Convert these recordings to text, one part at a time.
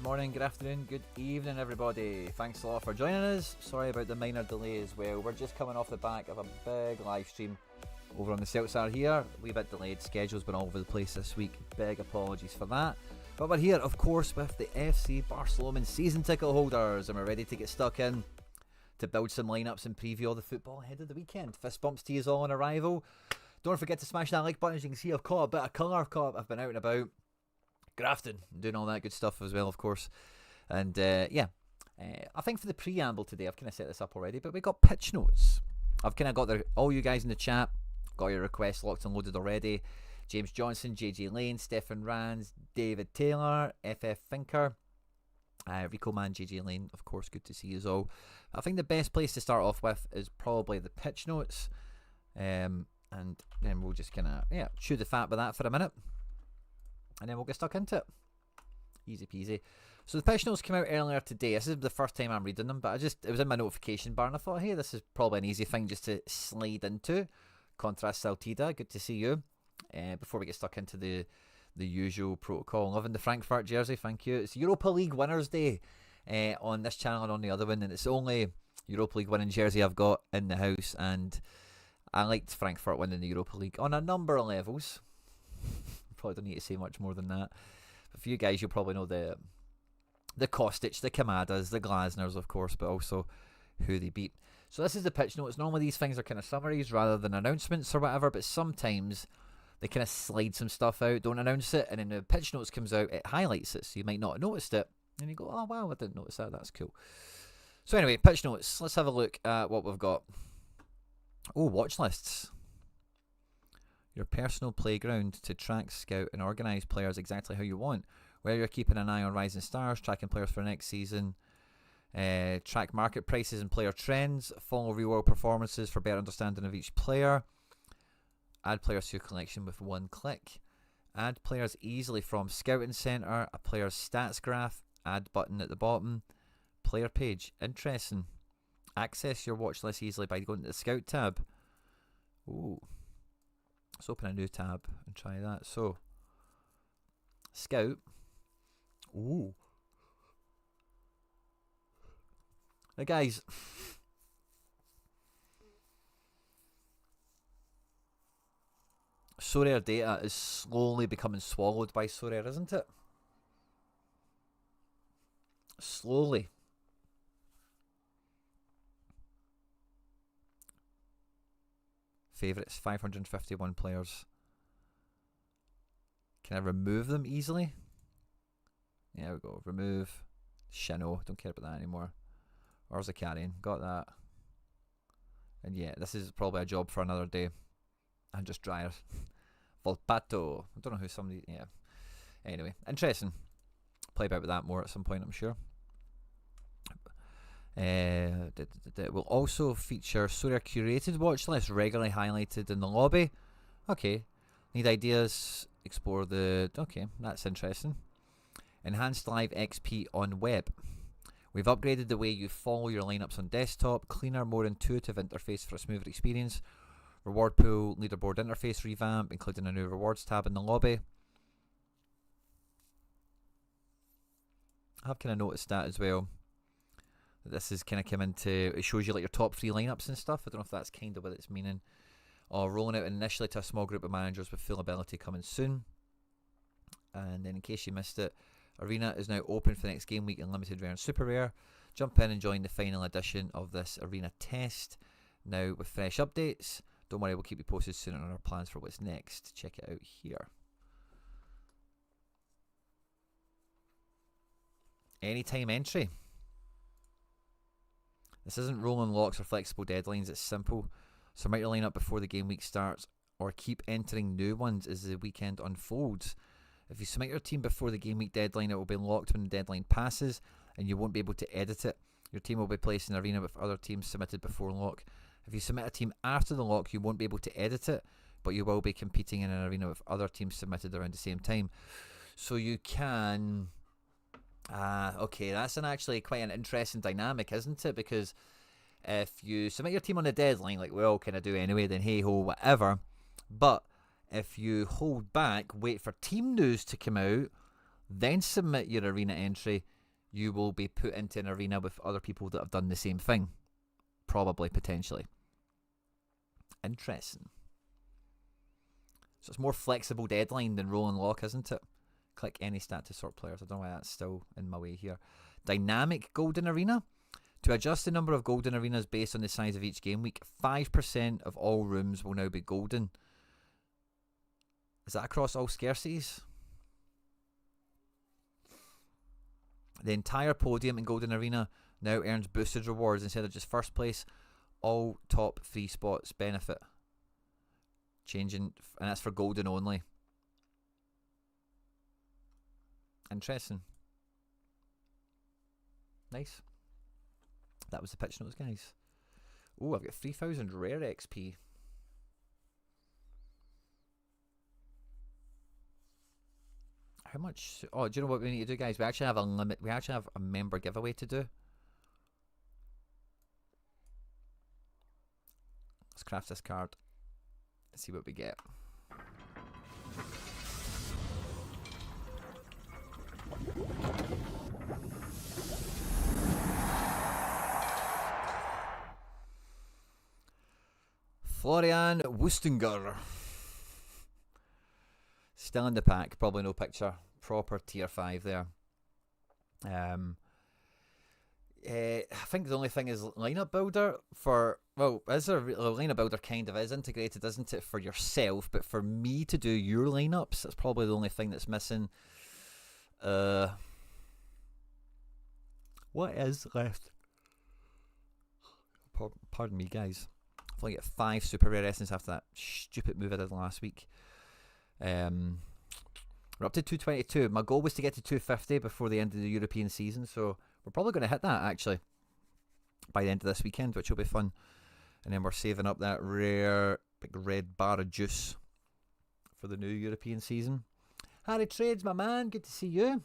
morning, good afternoon, good evening, everybody. Thanks a lot for joining us. Sorry about the minor delay as well. We're just coming off the back of a big live stream over on the Satara here. A wee bit delayed, schedule's been all over the place this week. Big apologies for that. But we're here, of course, with the FC Barcelona season ticket holders, and we're ready to get stuck in to build some lineups and preview all the football ahead of the weekend. Fist bumps to you all on arrival. Don't forget to smash that like button. As you can see, I've caught a bit of colour. I've been out and about, grafting, doing all that good stuff as well, of course. And I think for the preamble today, I've kind of set this up already, but we got pitch notes. I've kind of got all you guys in the chat, got your requests locked and loaded already. James Johnson, JJ Lane, Stefan Rands, David Taylor, FF Finker, Rico Man, JJ Lane, of course, good to see you all. I think the best place to start off with is probably the pitch notes. And then we'll just kind of, chew the fat with that for a minute. And then we'll get stuck into it. Easy peasy. So the pitch notes came out earlier today. This is the first time I'm reading them, but it was in my notification bar and I thought, hey, this is probably an easy thing just to slide into. Contrast Saltida, good to see you. Before we get stuck into the usual protocol. Loving the Frankfurt jersey, thank you. It's Europa League Winners' Day on this channel and on the other one, and it's the only Europa League winning jersey I've got in the house, and I liked Frankfurt winning the Europa League on a number of levels. Probably don't need to say much more than that. But for you guys, you'll probably know the Kostic, the Kamadas, the Glasners, of course, but also who they beat. So this is the pitch notes. Normally these things are kind of summaries rather than announcements or whatever, but sometimes they kind of slide some stuff out, don't announce it, and then the pitch notes comes out, it highlights it, so you might not have noticed it, and you go, oh wow, I didn't notice that, that's cool. So anyway, pitch notes, let's have a look at what we've got. Oh, watch lists. Your personal playground to track, scout, and organise players exactly how you want. Whether you're keeping an eye on rising stars, tracking players for next season, track market prices and player trends, follow real-world performances for better understanding of each player, add players to your collection with one click, add players easily from Scouting Centre, a player's stats graph, add button at the bottom, player page, interesting. Access your watch list easily by going to the Scout tab. Ooh. Let's open a new tab and try that. So, Scout. Ooh. Now guys, Sorare data is slowly becoming swallowed by Sorare, isn't it? Slowly. Favourites, 551 players. Can I remove them easily? There we go. Remove. Shino. Don't care about that anymore. Where's the carrying? Got that. And yeah, this is probably a job for another day. And just dryer. Volpato. I don't know who somebody... Yeah. Anyway, interesting. Play about with that more at some point, I'm sure. It will also feature Sorare curated watch lists regularly highlighted in the lobby. Okay. Need ideas? Explore the... Okay, that's interesting. Enhanced live XP on web. We've upgraded the way you follow your lineups on desktop. Cleaner, more intuitive interface for a smoother experience. Reward pool, leaderboard interface revamp, including a new rewards tab in the lobby. I've kind of noticed that as well. This is kind of come into, it shows you like your top 3 lineups and stuff. I don't know if that's kind of what it's meaning. Rolling out initially to a small group of managers with full ability coming soon. And then in case you missed it, Arena is now open for the next game week in limited rare and super rare. Jump in and join the final edition of this Arena test now with fresh updates. Don't worry, we'll keep you posted soon on our plans for what's next. Check it out here. Anytime entry. This isn't rolling locks or flexible deadlines, it's simple. Submit your lineup before the game week starts or keep entering new ones as the weekend unfolds. If you submit your team before the game week deadline, it will be locked when the deadline passes and you won't be able to edit it. Your team will be placed in an arena with other teams submitted before lock. If you submit a team after the lock, you won't be able to edit it, but you will be competing in an arena with other teams submitted around the same time. So you can... okay, that's actually quite an interesting dynamic, isn't it? Because if you submit your team on the deadline, like we all kind of do anyway, then hey ho, whatever. But if you hold back, wait for team news to come out, then submit your arena entry, you will be put into an arena with other people that have done the same thing. Probably, potentially. Interesting. So it's more flexible deadline than rolling lock, isn't it? Click any stat to sort players. I don't know why that's still in my way here. Dynamic golden arena. To adjust the number of golden arenas based on the size of each game week, 5% of all rooms will now be golden. Is that across all scarcities? The entire podium in golden arena now earns boosted rewards instead of just first place. All top 3 spots benefit. Changing, and that's for golden only. Interesting. Nice. That was the pitch notes, guys. Oh, I've got 3,000 rare XP. How much? Oh, do you know what we need to do, guys? We actually have a limit. We actually have a member giveaway to do. Let's craft this card. Let's see what we get. Florian Wustinger. Still in the pack. Probably no picture. Proper tier 5 there. I think the only thing is lineup builder for, well, is there a lineup builder kind of is integrated, isn't it, for yourself, but for me to do your lineups, that's probably the only thing that's missing. What is left? Pardon me, guys. I've only got 5 super rare essence after that stupid move I did last week. We're up to 222. My goal was to get to 250 before the end of the European season, so we're probably going to hit that actually by the end of this weekend, which will be fun. And then we're saving up that rare big red bar of juice for the new European season. Harry Trades, my man, good to see you.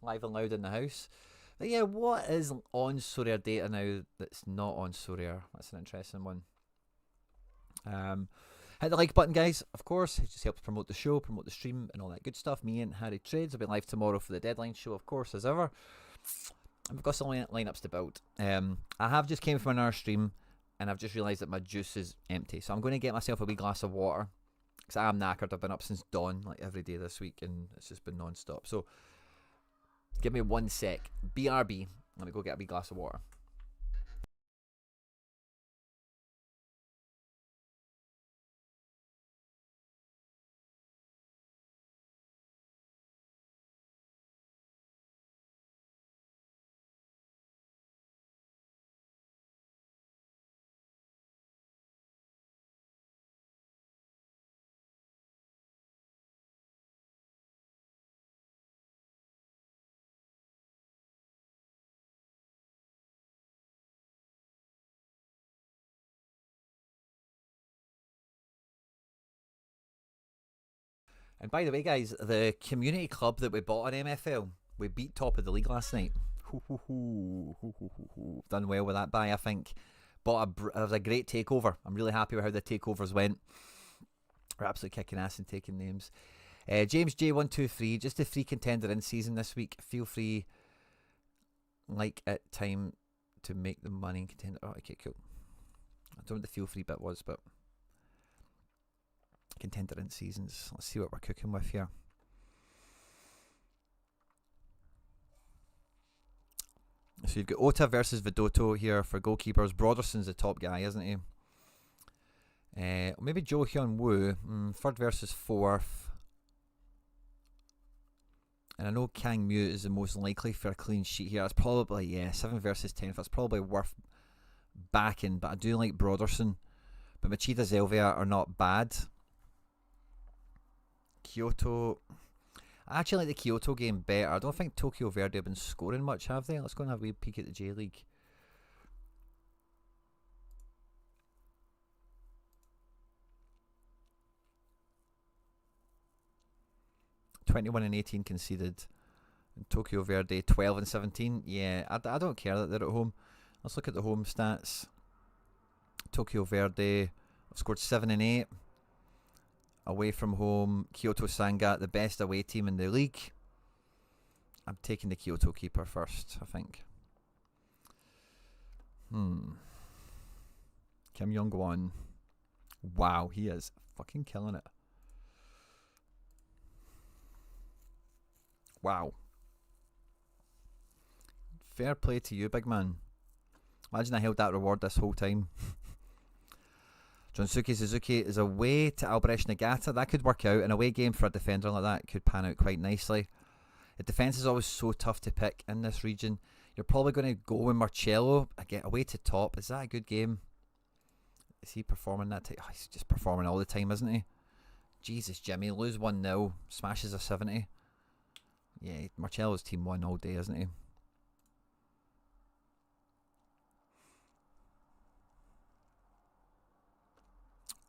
Live and loud in the house. But yeah, what is on Sorare data now that's not on Sorare? That's an interesting one. Hit the like button, guys, of course. It just helps promote the show, promote the stream, and all that good stuff. Me and Harry Trades will be live tomorrow for the deadline show, of course, as ever. And we've got some lineups to build. I have just came from another stream, and I've just realised that my juice is empty. So I'm going to get myself a wee glass of water, because I am knackered. I've been up since dawn, like every day this week, and it's just been non-stop. So give me 1 sec. BRB. Let me go get a wee glass of water. And by the way, guys, the community club that we bought on MFL, we beat top of the league last night. Done well with that buy, I think. It was a great takeover. I'm really happy with how the takeovers went. We're absolutely kicking ass and taking names. James J123, just a free contender in season this week. Feel free, like at time, to make the money in contender. Oh, okay, cool. I don't know what the feel free bit was, but contender in seasons. Let's see what we're cooking with here. So you've got Ota versus Vidotto here for goalkeepers. Broderson's the top guy, isn't he? Maybe Jo Hyun Woo, 3rd versus 4th. And I know Kang Mu is the most likely for a clean sheet here. It's probably, yeah, 7 versus 10th. That's probably worth backing, but I do like Broderson. But Machida Zelvia are not bad. Kyoto. I actually like the Kyoto game better. I don't think Tokyo Verde have been scoring much, have they? Let's go and have a wee peek at the J League. (21 and 18 conceded). And Tokyo Verde 12 and 17. Yeah, I don't care that they're at home. Let's look at the home stats. Tokyo Verde have scored 7 and 8. Away from home, Kyoto Sanga, the best away team in the league. I'm taking the Kyoto keeper first, I think. Kim Young-won. Wow, he is fucking killing it. Wow. Fair play to you, big man. Imagine I held that reward this whole time. Jonsuke Suzuki is away to Albrecht Nagata. That could work out. An away game for a defender like that could pan out quite nicely. The defence is always so tough to pick in this region. You're probably going to go with Marcello. Again, away to top. Is that a good game? Is he performing that? Oh, he's just performing all the time, isn't he? Jesus, Jimmy. Lose 1-0. Smashes a 70. Yeah, Marcello's team won all day, isn't he?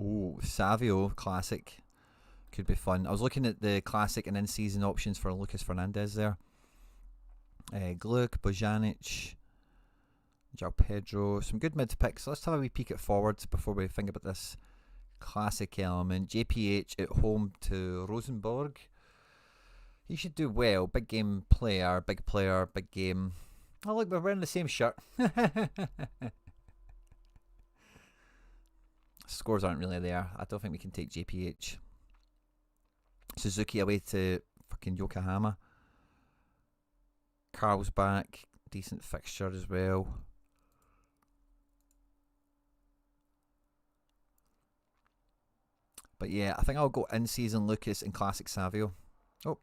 Oh, Savio Classic. Could be fun. I was looking at the Classic and in-season options for Lucas Fernandez there. Gluck, Bojanic, João Pedro. Some good mid picks. Let's have a wee peek at forwards before we think about this Classic element. JPH at home to Rosenborg. He should do well. Big game player, big game. Oh, look, we're wearing the same shirt. Scores aren't really there. I don't think we can take JPH. Suzuki away to fucking Yokohama. Carl's back. Decent fixture as well. But yeah, I think I'll go in-season Lucas and Classic Savio. Oh.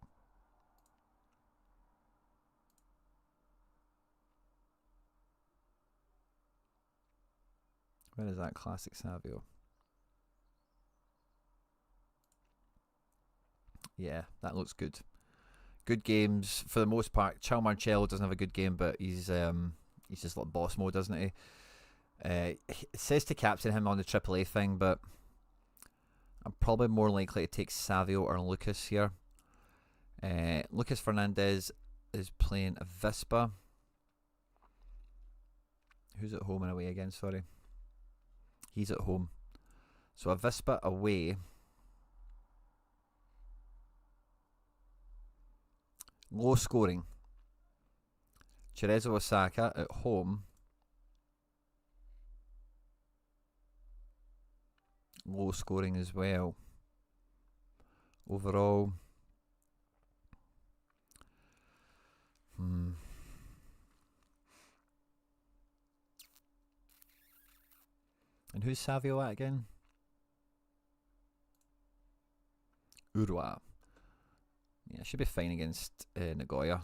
Where is that Classic Savio? Yeah, that looks good. Good games for the most part. Ciao Marcello doesn't have a good game, but he's just like boss mode, doesn't he? It says to captain him on the AAA thing, but I'm probably more likely to take Savio or Lucas here. Lucas Fernandez is playing a Vispa. Who's at home and away again? Sorry. He's at home. So a Vispa away. Low scoring. Cerezo Osaka at home. Low scoring as well. Overall. And who's Savio at again? Urwa. Yeah, should be fine against Nagoya.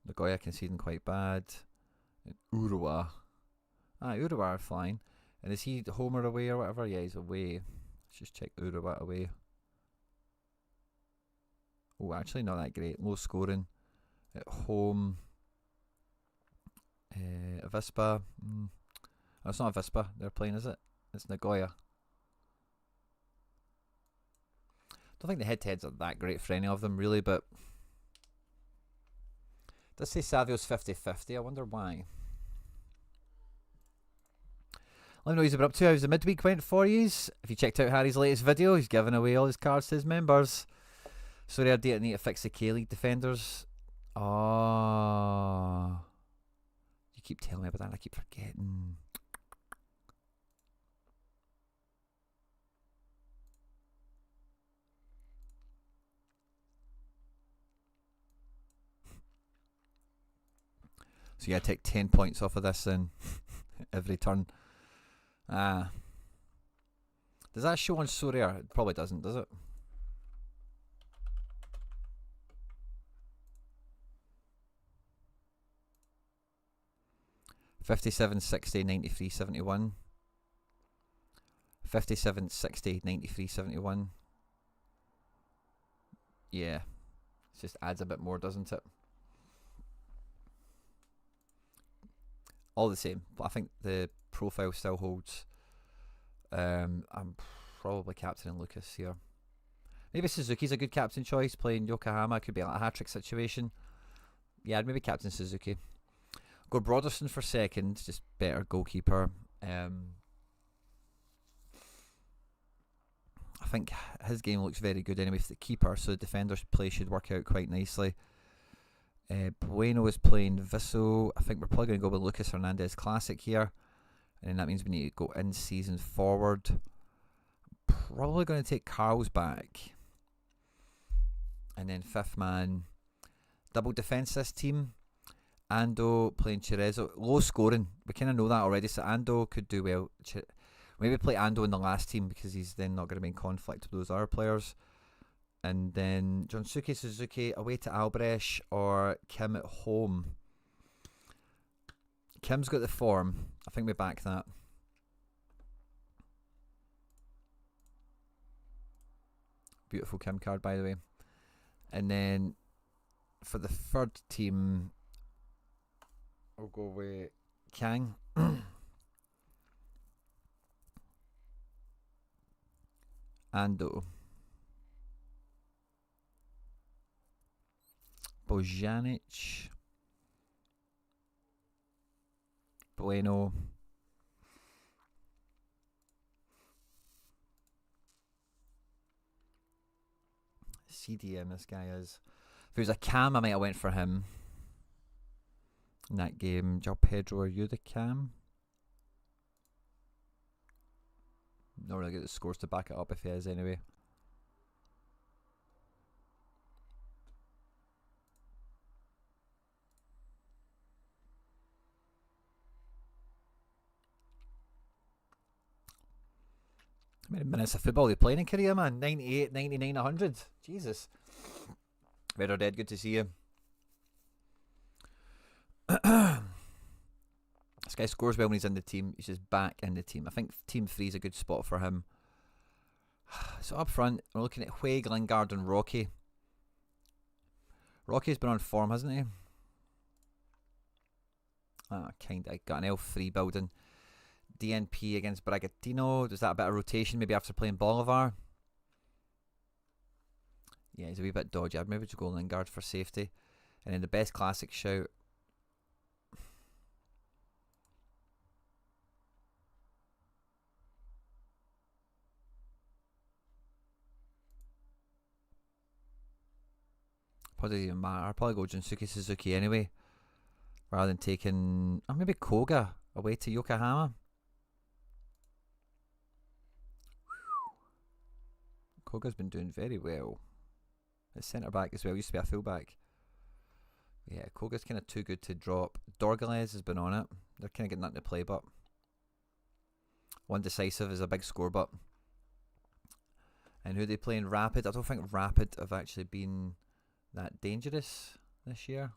Nagoya conceding quite bad. And Urwa. Urwa are fine. And is he home or away or whatever? Yeah, he's away. Let's just check Urwa away. Oh, actually not that great. Low scoring. At home. Avispa. Oh, it's not Avispa they're playing, is it? It's Nagoya. Don't think the head-to-heads are that great for any of them, really, but it does say Savio's 50-50. I wonder why. Let me know what he's been up to. How's the midweek went for you? If you checked out Harry's latest video, he's giving away all his cards to his members. Sorry, I need to fix the K-League defenders. Oh. You keep telling me about that and I keep forgetting. So yeah, take 10 points off of this then. Every turn. Does that show on Sorare? It probably doesn't, does it? $57, 60, 93, 71. 57, 60, 93, 71. Yeah. It just adds a bit more, doesn't it? All the same, but I think the profile still holds. I'm probably captaining Lucas here. Maybe Suzuki's a good captain choice. Playing Yokohama could be like a hat-trick situation. Yeah, I'd maybe captain Suzuki. Go Broderson for second, just better goalkeeper. I I think his game looks very good anyway for the keeper, so the defender's play should work out quite nicely. Bueno is playing Visso. I think we're probably going to go with Lucas Hernandez Classic here. And then that means we need to go in season forward. Probably going to take Carl's back. And then fifth man. Double defence this team. Ando playing Cerezo. Low scoring. We kind of know that already. So Ando could do well. Maybe play Ando in the last team because he's then not going to be in conflict with those other players. And then Jonsuke Suzuki away to Albrecht or Kim at home. Kim's got the form. I think we back that. Beautiful Kim card, by the way. And then for the third team, I'll go with Kang. Ando. Bojanic. Bueno. CDM this guy is. If he was a cam, I might have went for him in that game. Joe Pedro, are you the cam? Not really get the scores to back it up if he is anyway. How many minutes of football are they playing in Korea, man? 98, 99, 100. Jesus. Red or dead, good to see you. This guy scores well when he's in the team. He's just back in the team. I think team 3 is a good spot for him. So up front, we're looking at Huig, Lingard and Rocky. Rocky's been on form, hasn't he? Kinda. Got an L3 building. DNP against Bragantino. Does that a bit of rotation maybe after playing Bolivar? Yeah, he's a wee bit dodgy. I'd maybe just go Lingard for safety. And then the best classic shout. Probably doesn't even matter. I'd probably go Junsuke Suzuki anyway. Rather than taking... or maybe Koga away to Yokohama. Koga's been doing very well. At centre back as well, used to be a full back. Yeah, Koga's kind of too good to drop. Dorgales has been on it. They're kind of getting nothing to play, but one decisive is a big score, but. And who are they playing? Rapid. I don't think Rapid have actually been that dangerous this year.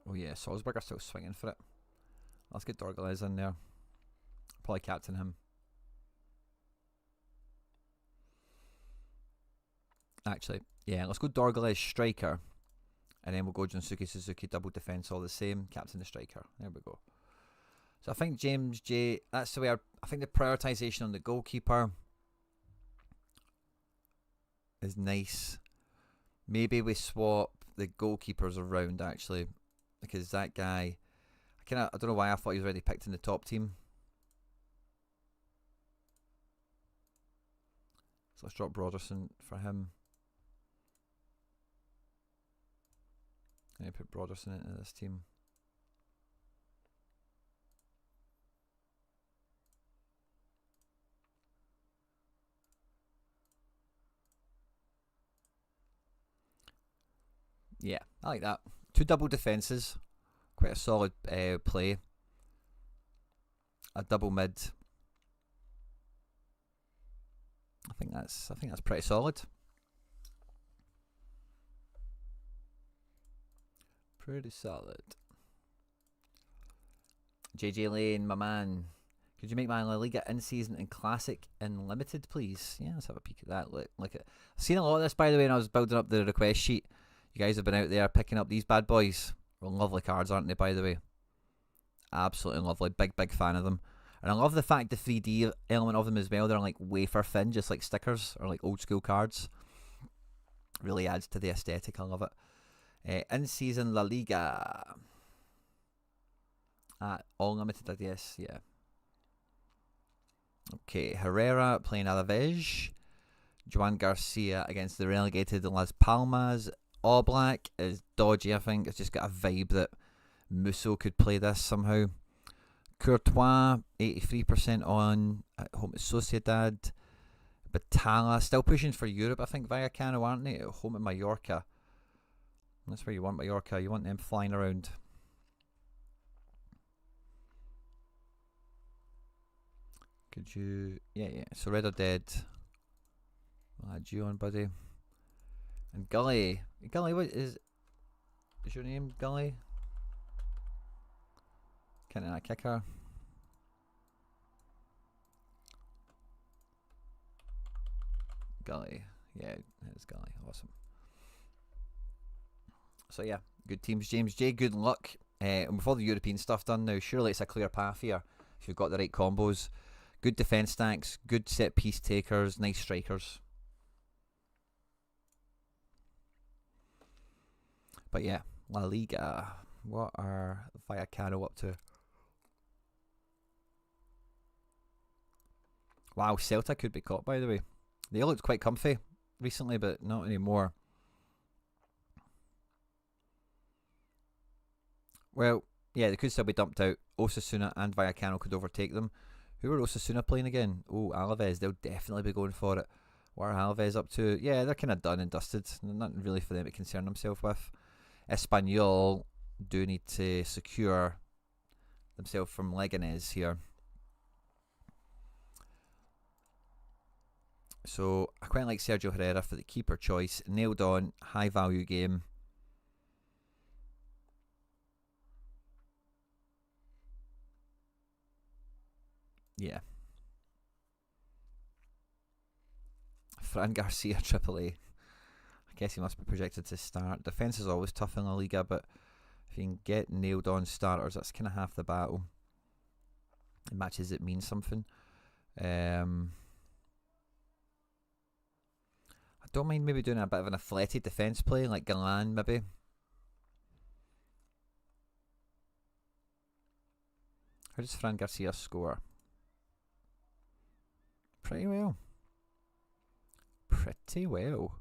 Oh yeah, Salzburg are still swinging for it. Let's get Dorgales in there. Probably captain him. Actually, yeah, let's go Dorgales striker. And then we'll go Junsuke Suzuki double defence all the same. Captain the striker. There we go. So I think James J, that's the way I think the prioritisation on the goalkeeper is nice. Maybe we swap the goalkeepers around actually. Because that guy, I don't know why I thought he was already picked in the top team. So let's drop Broderson for him. And put Broderson into this team. Yeah, I like that. 2 double defences, quite a solid play. A double mid. I think that's pretty solid. Pretty solid. JJ Lane, my man. Could you make my La Liga in season and classic in limited, please? Yeah, let's have a peek at that. Look at. I've seen a lot of this, by the way, when I was building up the request sheet. You guys have been out there picking up these bad boys. Well, lovely cards, aren't they, by the way? Absolutely lovely. Big fan of them. And I love the fact the 3D element of them as well. They're like wafer thin, just like stickers or like old school cards. Really adds to the aesthetic. I love it. In-season La Liga. All limited, I guess. Yeah. Okay, Herrera playing Alaves. Joan Garcia against the relegated Las Palmas. All Black is dodgy, I think. It's just got a vibe that Musso could play this somehow. Courtois, 83% on at home at Sociedad. Batalla, still pushing for Europe, I think, Vallecano, aren't they? At home at Mallorca. That's where you want Mallorca. You want them flying around. Could you... Yeah. So Red or Dead. I'll add you on, buddy. And Gully. Gully, what is your name, Gully? Can I kick her? Gully. Yeah, it's Gully. Awesome. So yeah, good teams. James J, good luck. And with all the European stuff done now, surely it's a clear path here if you've got the right combos. Good defence stacks, good set piece takers, nice strikers. But yeah, La Liga. What are Vallecano up to? Wow, Celta could be caught, by the way. They looked quite comfy recently, but not anymore. Well, yeah, they could still be dumped out. Osasuna and Vallecano could overtake them. Who are Osasuna playing again? Oh, Alaves. They'll definitely be going for it. What are Alaves up to? Yeah, they're kind of done and dusted. Nothing really for them to concern themselves with. Espanyol do need to secure themselves from Leganés here. So I quite like Sergio Herrera for the keeper choice. Nailed on, high value game. Yeah. Fran Garcia, Triple A. I guess he must be projected to start. Defence is always tough in La Liga, but if you can get nailed on starters, that's kind of half the battle. In matches it means something. I don't mind maybe doing a bit of an athletic defence play, like Galan maybe. How does Fran Garcia score? Pretty well. Pretty well.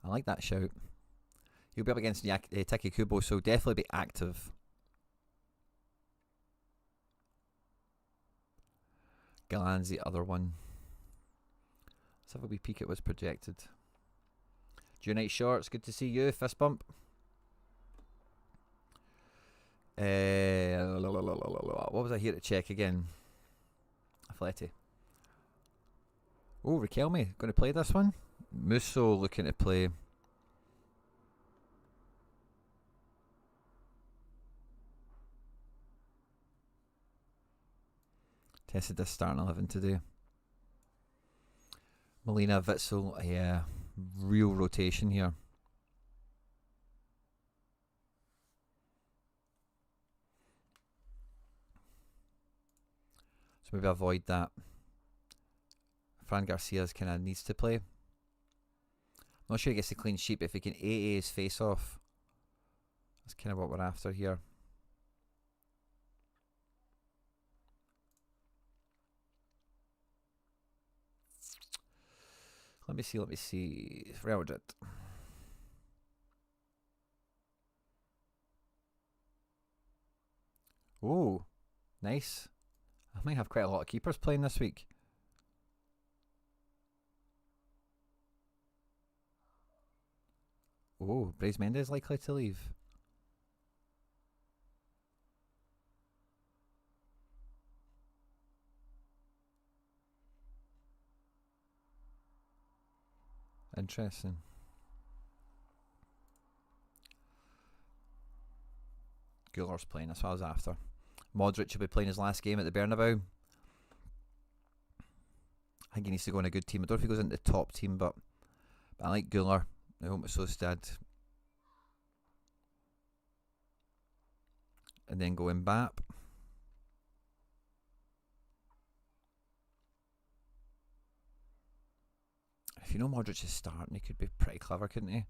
I like that shout. He'll be up against Taki Kubo, so definitely be active. Galan's the other one. Let's have a wee peek at what's projected. Unite Shorts, good to see you. Fist bump. What was I here to check again? Athletic. Oh, Riquelme, going to play this one? Musso looking to play. Tested this starting 11 today. Molina, Witzel, yeah, real rotation here. So maybe avoid that. Fran Garcia's kind of needs to play. I'm not sure he gets a clean sheet, but if he can AA his face off, that's kind of what we're after here. Let me see. Real Madrid. Oh, nice. I might have quite a lot of keepers playing this week. Oh, Brais Mendes likely to leave. Interesting. Guller's playing, that's what I was after. Modric will be playing his last game at the Bernabeu. I think he needs to go in a good team. I don't know if he goes into the top team, but I like Guller. I hope it's Sociedad. And then go Mbappe. If you know Modric is starting, he could be pretty clever, couldn't he?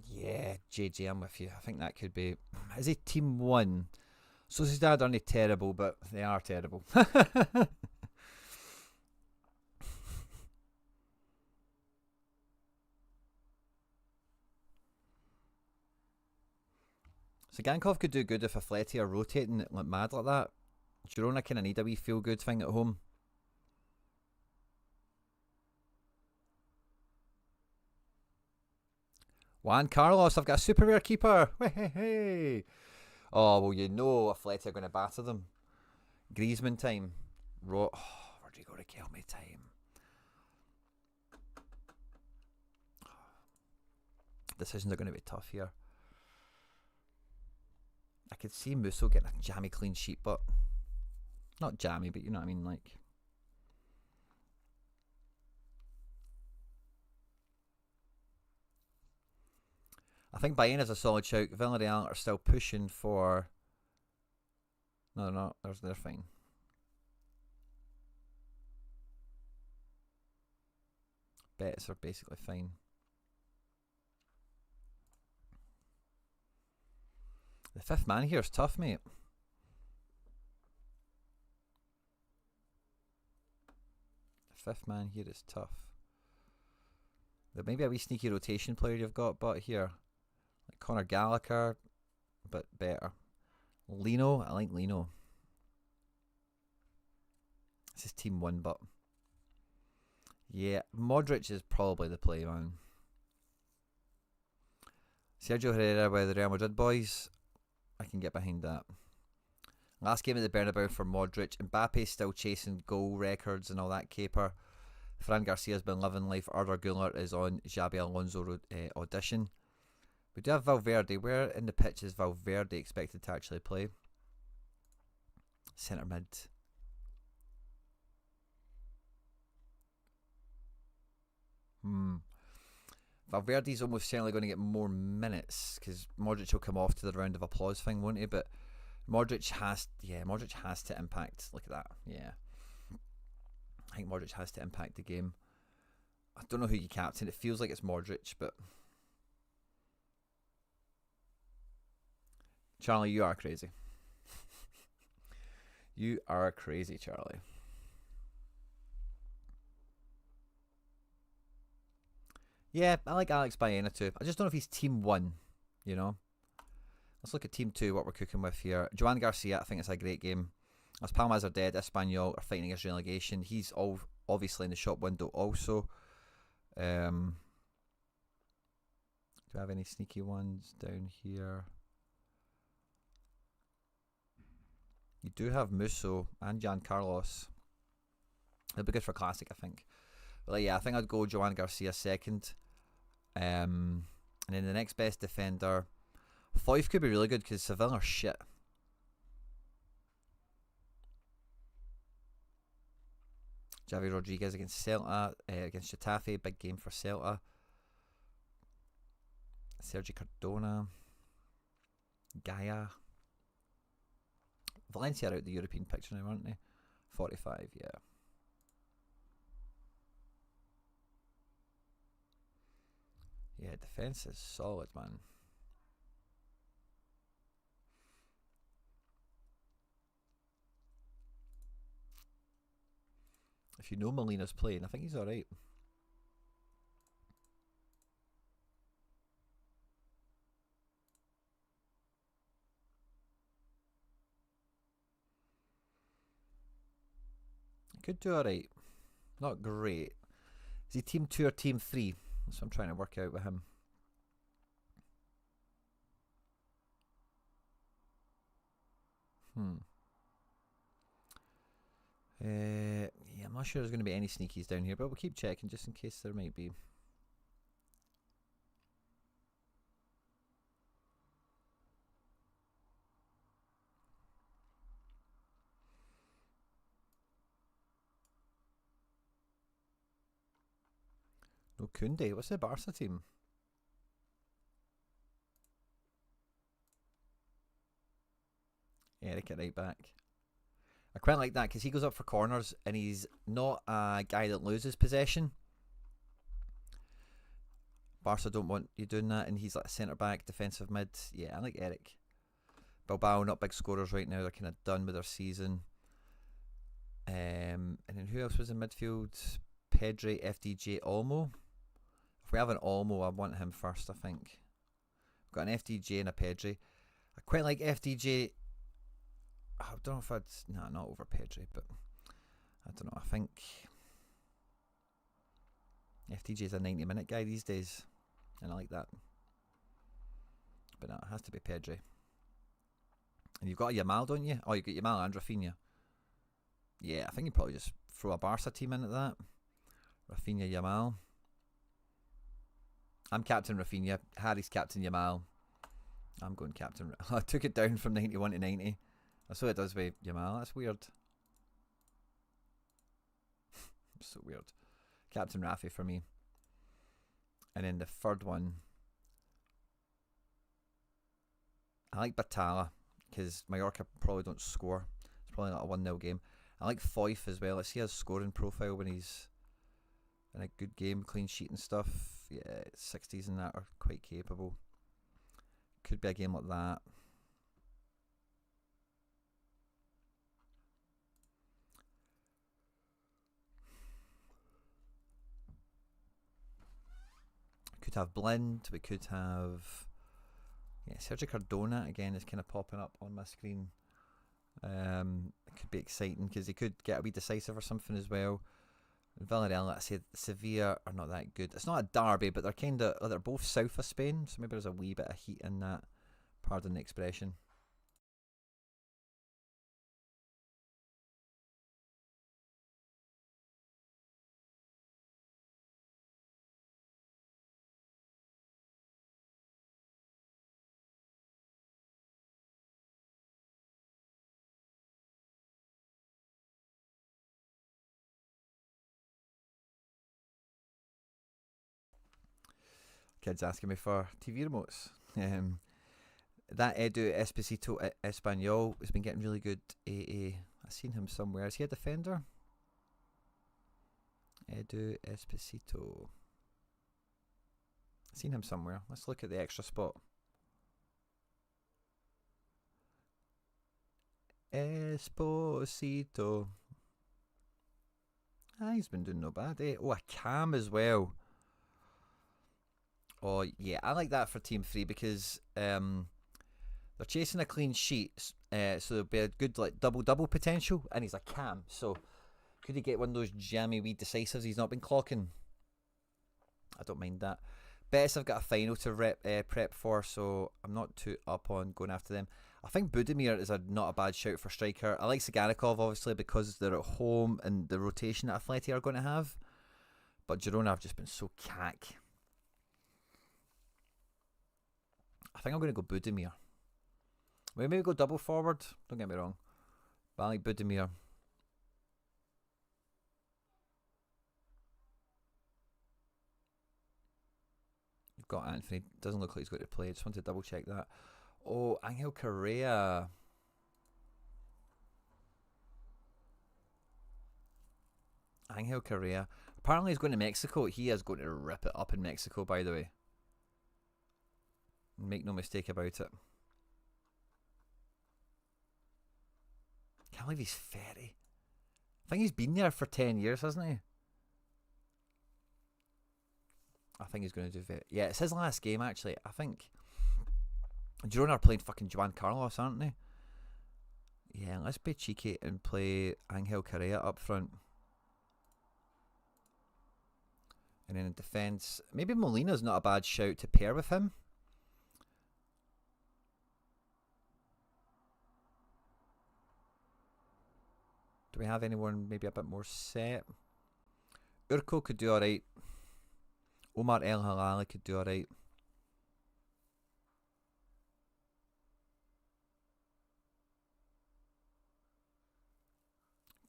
Yeah, JJ, I'm with you. I think that could be... Is he team 1? Sociedad aren't terrible, but they are terrible. So Gankov could do good if Atleti are rotating like mad like that. Girona kind of need a wee feel-good thing at home. Juan Carlos, I've got a super rare keeper. Hey. Oh, well, you know Atleti are going to batter them. Griezmann time. Rodrigo Riquelme time. Decisions are going to be tough here. I could see Musso getting a jammy clean sheet, but not jammy, but you know what I mean, like. I think Baena's a solid shout. Villarreal are still pushing for... No, they're not. They're fine. Bets are basically fine. The fifth man here is tough, mate. The fifth man here is tough. There may be a wee sneaky rotation player you've got, but here. Like Conor Gallagher, but better. Lino, I like Lino. This is team 1, but... Yeah, Modric is probably the play, man. Sergio Herrera by the Real Madrid boys. I can get behind that. Last game at the Bernabeu for Modric. Mbappe's still chasing goal records and all that caper. Fran Garcia's been living life. Arda Güler is on Xabi Alonso audition. We do have Valverde. Where in the pitch is Valverde expected to actually play? Centre mid. Valverde's almost certainly going to get more minutes because Modric will come off to the round of applause thing, won't he? But Modric has to impact. Look at that. Yeah. I think Modric has to impact the game. I don't know who you captain. It feels like it's Modric, but... Charlie, you are crazy. You are crazy, Charlie. Yeah, I like Alex Baena too. I just don't know if he's team 1, you know. Let's look at team 2, what we're cooking with here. Joan Garcia, I think it's a great game. Las Palmas are dead. Espanyol are fighting against relegation. He's obviously in the shop window also. Do I have any sneaky ones down here? You do have Musso and Jan Carlos. It'll be good for Classic, I think. But like, yeah, I think I'd go Joan Garcia second. And then the next best defender, Foyth could be really good because Seville are shit. Javi Rodriguez against Celta, against Getafe, big game for Celta. Sergi Cardona, Gaia. Valencia are out the European picture now, aren't they? 45, yeah. Yeah, defence is solid, man. If you know Molina's playing, I think he's alright. Could do alright. Not great. Is he team 2 or team 3? That's what I'm trying to work out with him. Yeah, I'm not sure there's going to be any sneakies down here, but we'll keep checking just in case there might be. No Koundé. What's the Barca team? Eric at right back. I quite like that because he goes up for corners and he's not a guy that loses possession. Barca don't want you doing that, and he's like a centre back, defensive mid. Yeah, I like Eric. Bilbao, not big scorers right now. They're kind of done with their season. And then who else was in midfield? Pedri, FDJ, Olmo. If we have an Olmo, I want him first, I think. We've got an FDJ and a Pedri. I quite like FDJ. I don't know if I'd... Nah, not over Pedri, but... I don't know, I think... FDJ's a 90-minute guy these days. And I like that. But no, it has to be Pedri. And you've got a Yamal, don't you? Oh, you've got Yamal and Rafinha. Yeah, I think you probably just throw a Barca team in at that. Rafinha, Yamal. I'm captain Rafinha. Harry's captain Yamal. I'm going captain. I took it down from 91 to 90. That's what it does with Yamal. That's weird. So weird. Captain Rafi for me. And then the third one, I like Batala because Mallorca probably don't score. It's probably not a 1-0 game. I like Foyth as well. I see his scoring profile when he's in a good game, clean sheet and stuff. Yeah, 60s and that are quite capable. Could be a game like that. Could have Blind. We could have... Yeah, Sergio Cardona again is kind of popping up on my screen. It could be exciting because he could get a wee decisive or something as well. Villarreal, I said Sevilla are not that good. It's not a derby, but they're kind of... They're both south of Spain, so maybe there's a wee bit of heat in that. Pardon the expression. Kids asking me for TV remotes. That Edu Esposito Espanol has been getting really good AA. I've seen him somewhere. Is he a defender? Edu Esposito. I've seen him somewhere. Let's look at the extra spot. Esposito. Ah, he's been doing no bad, eh? Oh, a Cam as well. Oh, yeah, I like that for Team 3 because they're chasing a clean sheet, so there'll be a good like double potential, and he's a Cam, so could he get one of those jammy wee decisives he's not been clocking? I don't mind that. Betis have got a final to prep for, so I'm not too up on going after them. I think Budimir is not a bad shout for striker. I like Siganikov, obviously, because they're at home and the rotation that Atleti are going to have. But Girona have just been so cack. I think I'm going to go Budimir. Maybe go double forward. Don't get me wrong. But I like Budimir. You've got Anthony. Doesn't look like he's going to play. Just want to double check that. Oh, Angel Correa. Angel Correa. Apparently he's going to Mexico. He is going to rip it up in Mexico, by the way. Make no mistake about it. Can't believe he's 30. I think he's been there for 10 years, hasn't he? I think he's going to do it. Yeah, it's his last game, actually. I think Girona are playing fucking Juan Carlos, aren't they? Yeah, let's be cheeky and play Angel Correa up front. And then in defence, maybe Molina's not a bad shout to pair with him. Do we have anyone maybe a bit more set? Urko could do alright. Omar El Halali could do alright.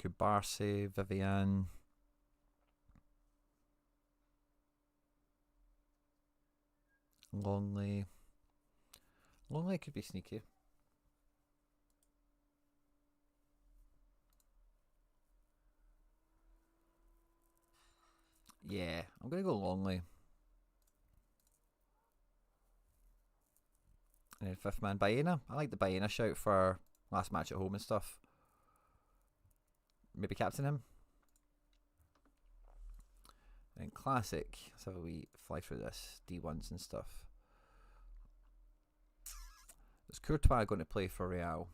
Kubarsi, Vivian. Longley. Longley could be sneaky. Yeah, I'm going to go Longley. And then fifth man, Baena. I like the Baena shout for last match at home and stuff. Maybe captain him. And classic. Let's have a wee fly through this. D1s and stuff. Is Courtois going to play for Real?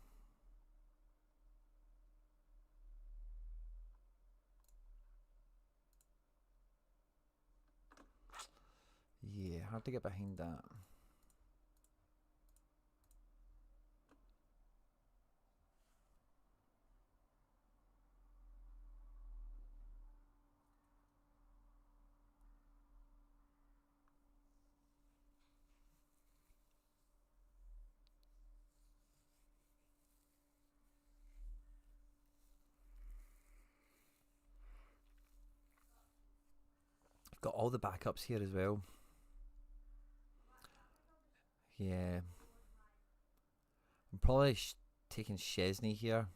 Yeah, hard to get behind that. I've got all the backups here as well. Yeah. I'm probably taking Chesney here.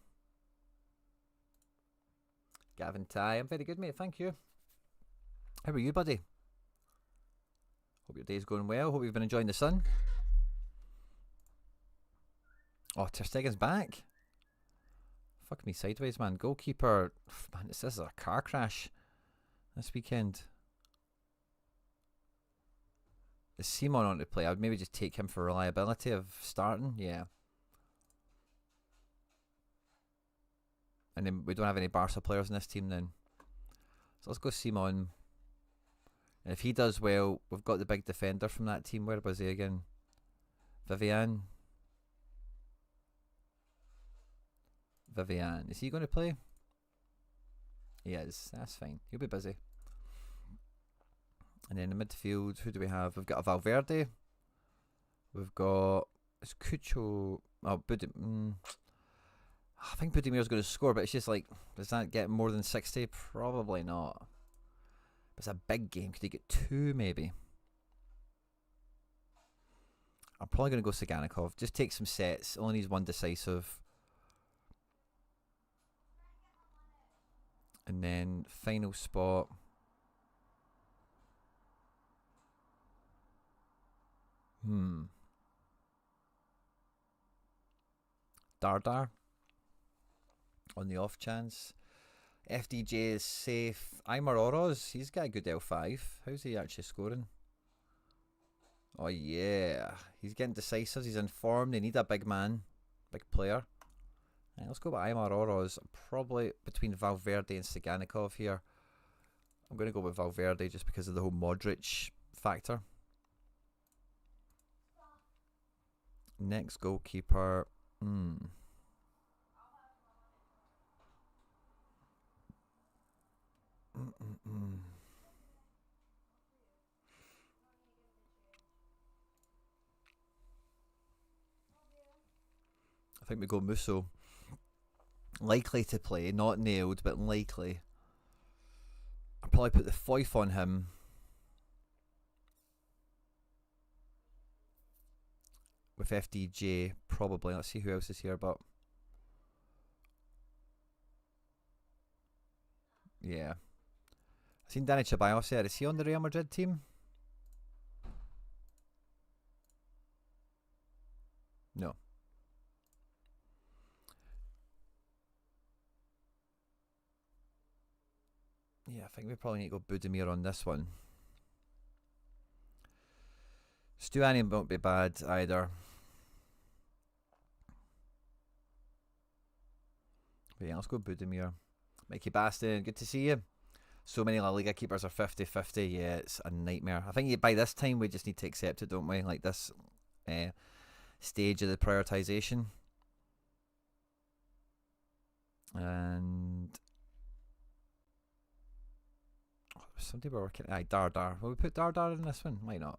Gavin Ty. I'm very good, mate. Thank you. How are you, buddy? Hope your day's going well. Hope you've been enjoying the sun. Oh, Ter Stegen's back. Fuck me sideways, man. Goalkeeper. Man, this is a car crash this weekend. Is Simon on to play? I would maybe just take him for reliability of starting. Yeah. And then we don't have any Barca players in this team then. So let's go Simon. And if he does well, we've got the big defender from that team. Where was he again? Vivian. Is he going to play? He is. That's fine. He'll be busy. And then in the midfield, who do we have? We've got a Valverde. We've got... Is Cucho... Oh, I think Budimir's going to score, but it's just like... Does that get more than 60? Probably not. It's a big game. Could he get 2 maybe? I'm probably going to go Saganikov. Just take some sets. Only needs 1 decisive. And then final spot. Dardar. On the off chance. FDJ is safe. Aymar Oroz, he's got a good L5. How's he actually scoring? Oh yeah. He's getting decisives. He's in form. They need a big man. Big player. Right, let's go with Aymar Oroz. Probably between Valverde and Saganikov here. I'm going to go with Valverde just because of the whole Modric factor. Next goalkeeper. I think we go Musso. Likely to play, not nailed, but likely. I'll probably put the Foyf on him. With FDJ, probably. Let's see who else is here, but... Yeah. I've seen Danny Ceballos there. Is he on the Real Madrid team? No. Yeah, I think we probably need to go Budimir on this one. Stuani won't be bad either. But yeah, let's go Budimir. Mikey Baston, good to see you. So many La Liga keepers are 50-50. Yeah, it's a nightmare. I think by this time we just need to accept it, don't we? Like this stage of the prioritisation. And... somebody were working... Aye, Dardar. Will we put Dardar in this one? Might not.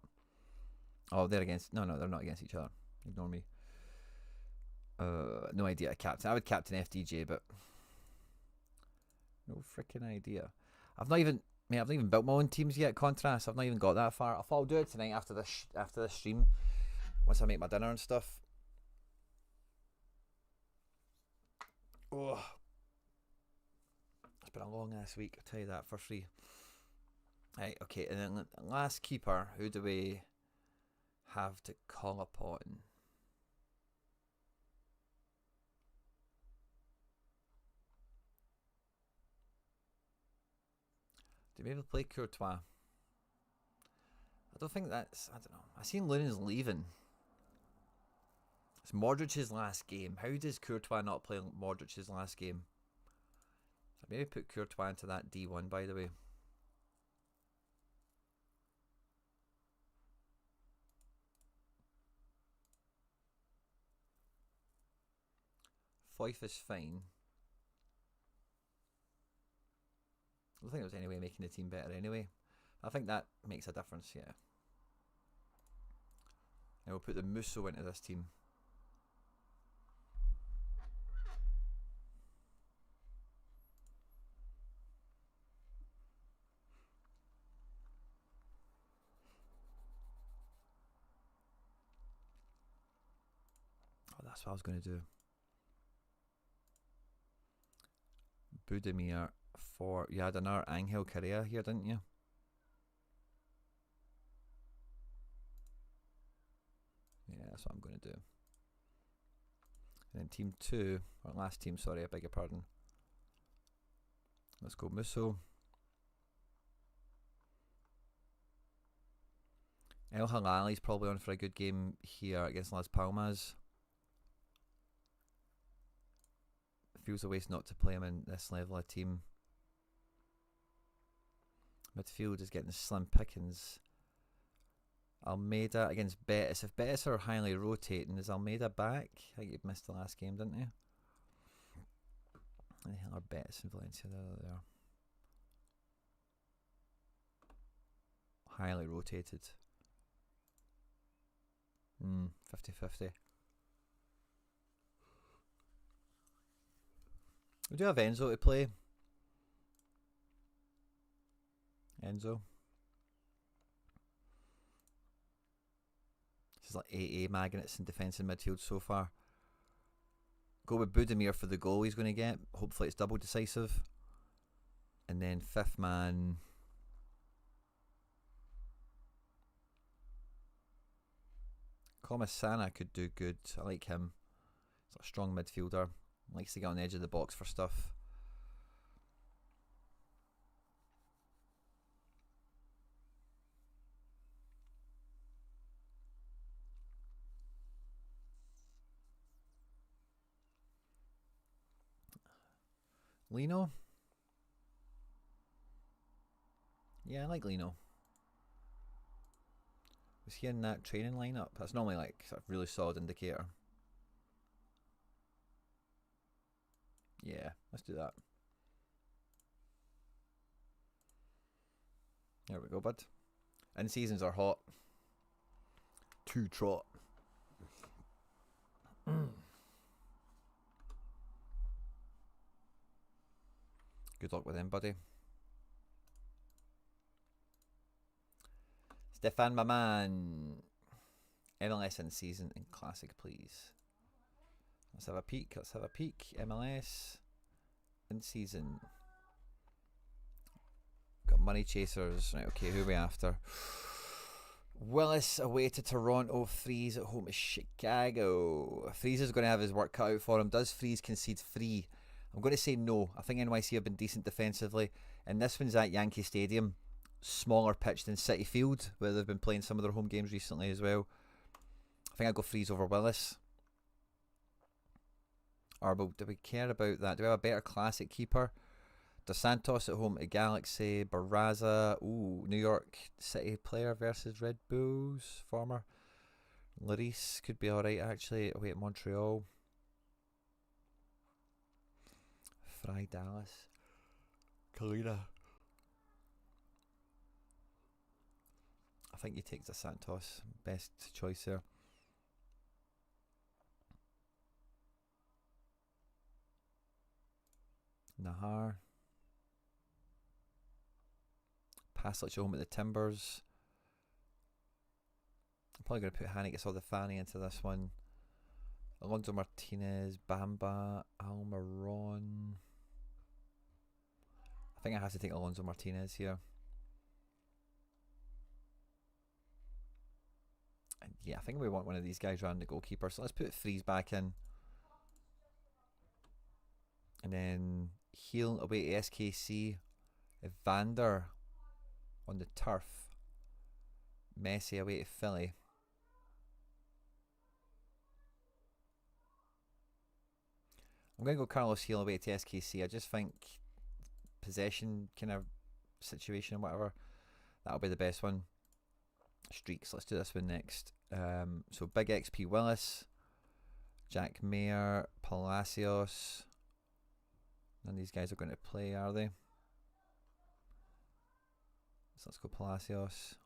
Oh, they're against... No, they're not against each other. Ignore me. No idea a captain. I would captain FDJ, but... No freaking idea. I've not even built my own teams yet, Contrast. I've not even got that far. I thought I'll do it tonight after this stream. Once I make my dinner and stuff. Oh. It's been a long ass week, I'll tell you that for free. Right, okay, and then last keeper, who do we have to call upon? Do we maybe play Courtois? I don't think that's... I don't know. I seen Lunen's leaving. It's Modric's last game. How does Courtois not play Modric's last game? I'd maybe put Courtois into that D1, by the way. Foyth is fine. I don't think there was any way of making the team better anyway. I think that makes a difference, yeah. And we'll put the Musso into this team. Oh, that's what I was going to do. Budimir for... You had another Angel Correa here, didn't you? Yeah, that's what I'm going to do. And then team 2, or last team, sorry, I beg your pardon. Let's go Musso. El Halali's probably on for a good game here against Las Palmas. Feels a waste not to play him in this level of team. Midfield is getting slim pickings. Almeida against Betis. If Betis are highly rotating, is Almeida back? I think you missed the last game, didn't you? I think our Betis and Valencia there. Highly rotated. 50-50. We do have Enzo to play. Enzo. This is like AA magnets in defence and midfield so far. Go with Budimir for the goal he's going to get. Hopefully it's double decisive. And then fifth man... Comasana could do good. I like him. He's a strong midfielder. Likes to get on the edge of the box for stuff. Lino? Yeah, I like Lino. Was he in that training lineup? That's normally like a really solid indicator. Yeah, let's do that. There we go, bud. In seasons are hot. Too trot. Good luck with him, buddy. Stefan, my man. MLS in season and classic, please. Let's have a peek. Let's have a peek. MLS in season. Got money chasers. Right, okay, who are we after? Willis away to Toronto. Freeze at home to Chicago. Freeze is going to have his work cut out for him. Does Freeze concede 3? I'm going to say no. I think NYC have been decent defensively. And this one's at Yankee Stadium. Smaller pitch than City Field, where they've been playing some of their home games recently as well. I think I'll go Freeze over Willis. Or do we care about that? Do we have a better classic keeper? Dos Santos at home to Galaxy. Barraza. Ooh, New York City player versus Red Bulls. Former. Larice could be alright actually. Away at Montreal. Fry Dallas. Kalina. I think you take Dos Santos. Best choice there. Nahar. Paslic at home at the Timbers. I'm probably going to put Hanik Saldifani into this one. Alonso Martinez, Bamba, Almiron. I think I have to take Alonso Martinez here. Yeah, I think we want one of these guys around the goalkeeper. So let's put Freeze back in. And then Heel away to SKC. Evander on the turf. Messi away to Philly. I'm going to go Carlos Heel away to SKC. I just think possession kind of situation, whatever, that'll be the best one. Streaks, let's do this one next. So Big XP Willis, Jack Mayer, Palacios. None of these guys are going to play, are they? So let's go Palacios.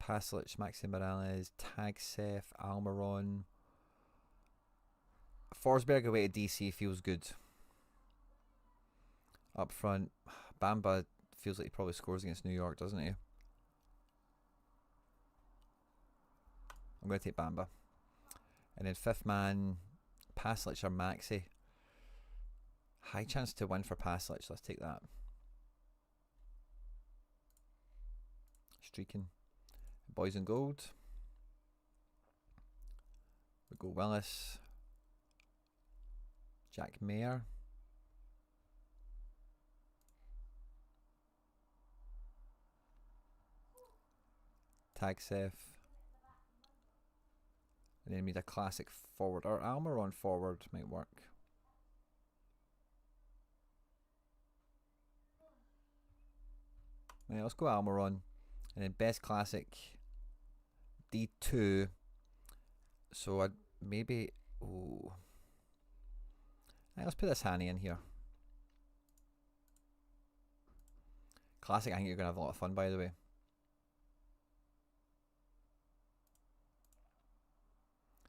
Paslic, Maxi Morales, Tagsef, Almiron. Forsberg away to DC feels good. Up front, Bamba feels like he probably scores against New York, doesn't he? I'm going to take Bamba. And then fifth man, Paslic or Maxi. High chance to win for Paslic, let's take that. Streaking. Boys in gold. We go Willis. Jack Mayer. Tagsef. And then we need a classic forward. Or Almiron forward might work. Yeah, let's go Almiron. And then best classic D2. So I'd maybe... Oh. Right, let's put this Hanny in here. Classic, I think you're going to have a lot of fun, by the way.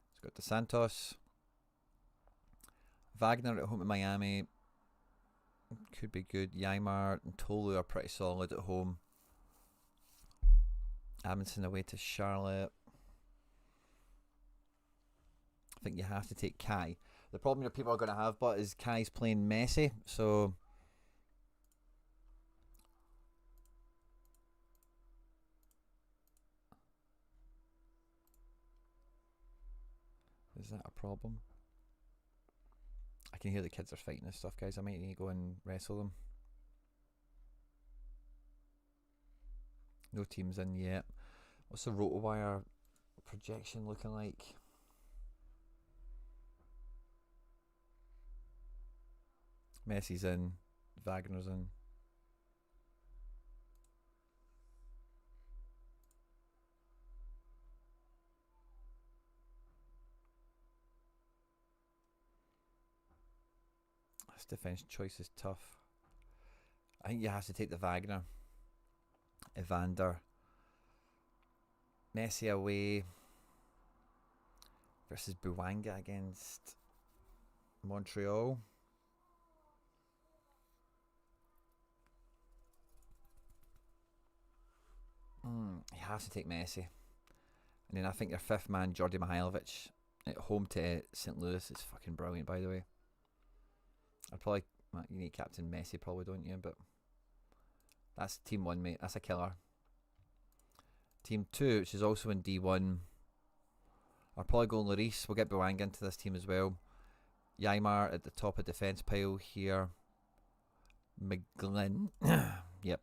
Let's go to Santos. Wagner at home to Miami. Could be good. Ymar and Tolu are pretty solid at home. Amundsen away to Charlotte. I think you have to take Kai. The problem your people are going to have, but is Kai's playing Messi, so is that a problem? I can hear the kids are fighting and stuff, guys. I might need to go and wrestle them. No teams in yet. What's the RotoWire projection looking like? Messi's in, Wagner's in. This defense choice is tough. I think you have to take the Wagner. Evander. Messi away versus Buwanga against Montreal. You have to take Messi. And then I think your fifth man, Jordi Mihailovic, at home to St. Louis is fucking brilliant, by the way. I'd probably... Well, you need Captain Messi, probably, don't you? But that's team 1, mate. That's a killer. Team 2, which is also in D1. I'll probably go Lloris. We'll get Buwanga into this team as well. Ymar at the top of defence pile here. McGlynn. Yep.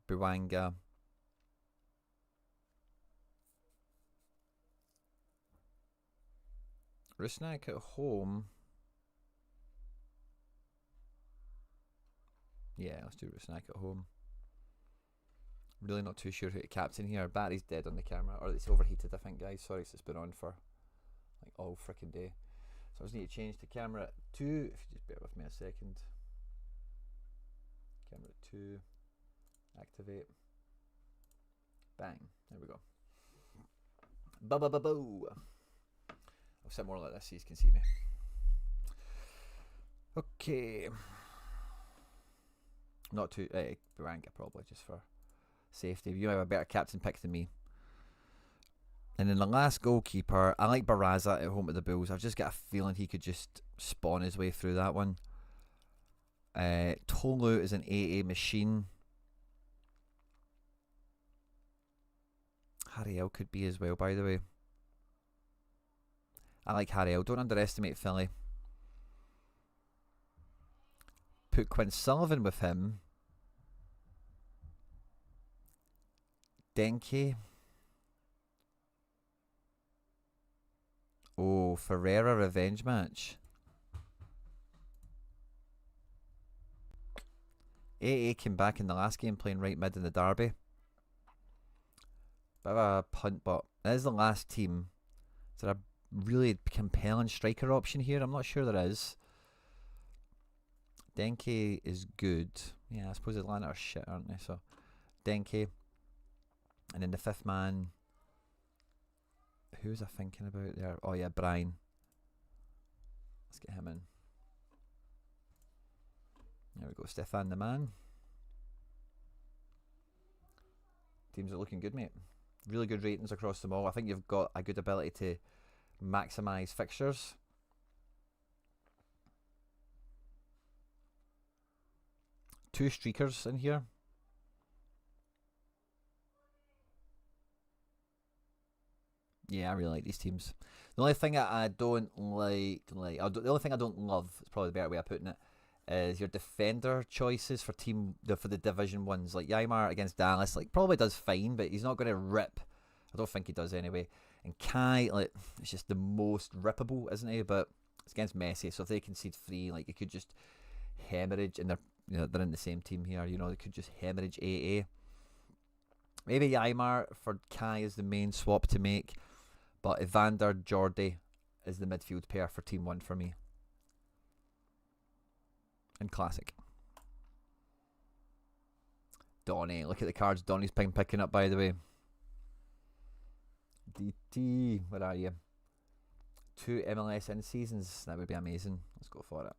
Buwanga. Rusnak at home. Yeah, let's do Rusnak at home. Really not too sure who to captain here. Battery's dead on the camera. Or it's overheated, I think, guys. Sorry, it's been on for like all freaking day. So I just need to change to camera 2. If you just bear with me a second. Camera 2. Activate. Bang. There we go. Ba-ba-ba-boo. I'll sit more like this so you can see me. Okay. Not too... Buwanga probably, just for safety. You have a better captain pick than me. And then the last goalkeeper, I like Barraza at home with the Bulls. I've just got a feeling he could just spawn his way through that one. Tolu is an AA machine. Harry L could be as well, by the way. I like Harry L. Don't underestimate Philly. Put Quinn Sullivan with him. Denke. Oh, Ferreira revenge match. AA came back in the last game playing right mid in the derby. Bit of a punt, but it is the last team. Is there a really compelling striker option here? I'm not sure there is. Denke is good. Yeah, I suppose Atlanta are shit, aren't they? So, Denke. And then the fifth man. Who was I thinking about there? Oh yeah, Brian. Let's get him in. There we go, Stefan the man. Teams are looking good, mate. Really good ratings across them all. I think you've got a good ability to maximise fixtures. Two streakers in here. Yeah, I really like these teams. The only thing I don't like, the only thing I don't love, is probably the better way of putting it, is your defender choices for the Division 1s. Like Ymar against Dallas, like probably does fine, but he's not going to rip. I don't think he does anyway. And Kai, like, it's just the most rippable, isn't he? But it's against Messi, so if they concede 3, like, you could just hemorrhage, and they're in the same team here, they could just hemorrhage AA. Maybe Ymar for Kai is the main swap to make, but Evander Jordi is the midfield pair for Team 1 for me. And Classic. Donny, look at the cards Donny's picking up, by the way. DT, where are you? 2 MLS in seasons, that would be amazing. Let's go for it.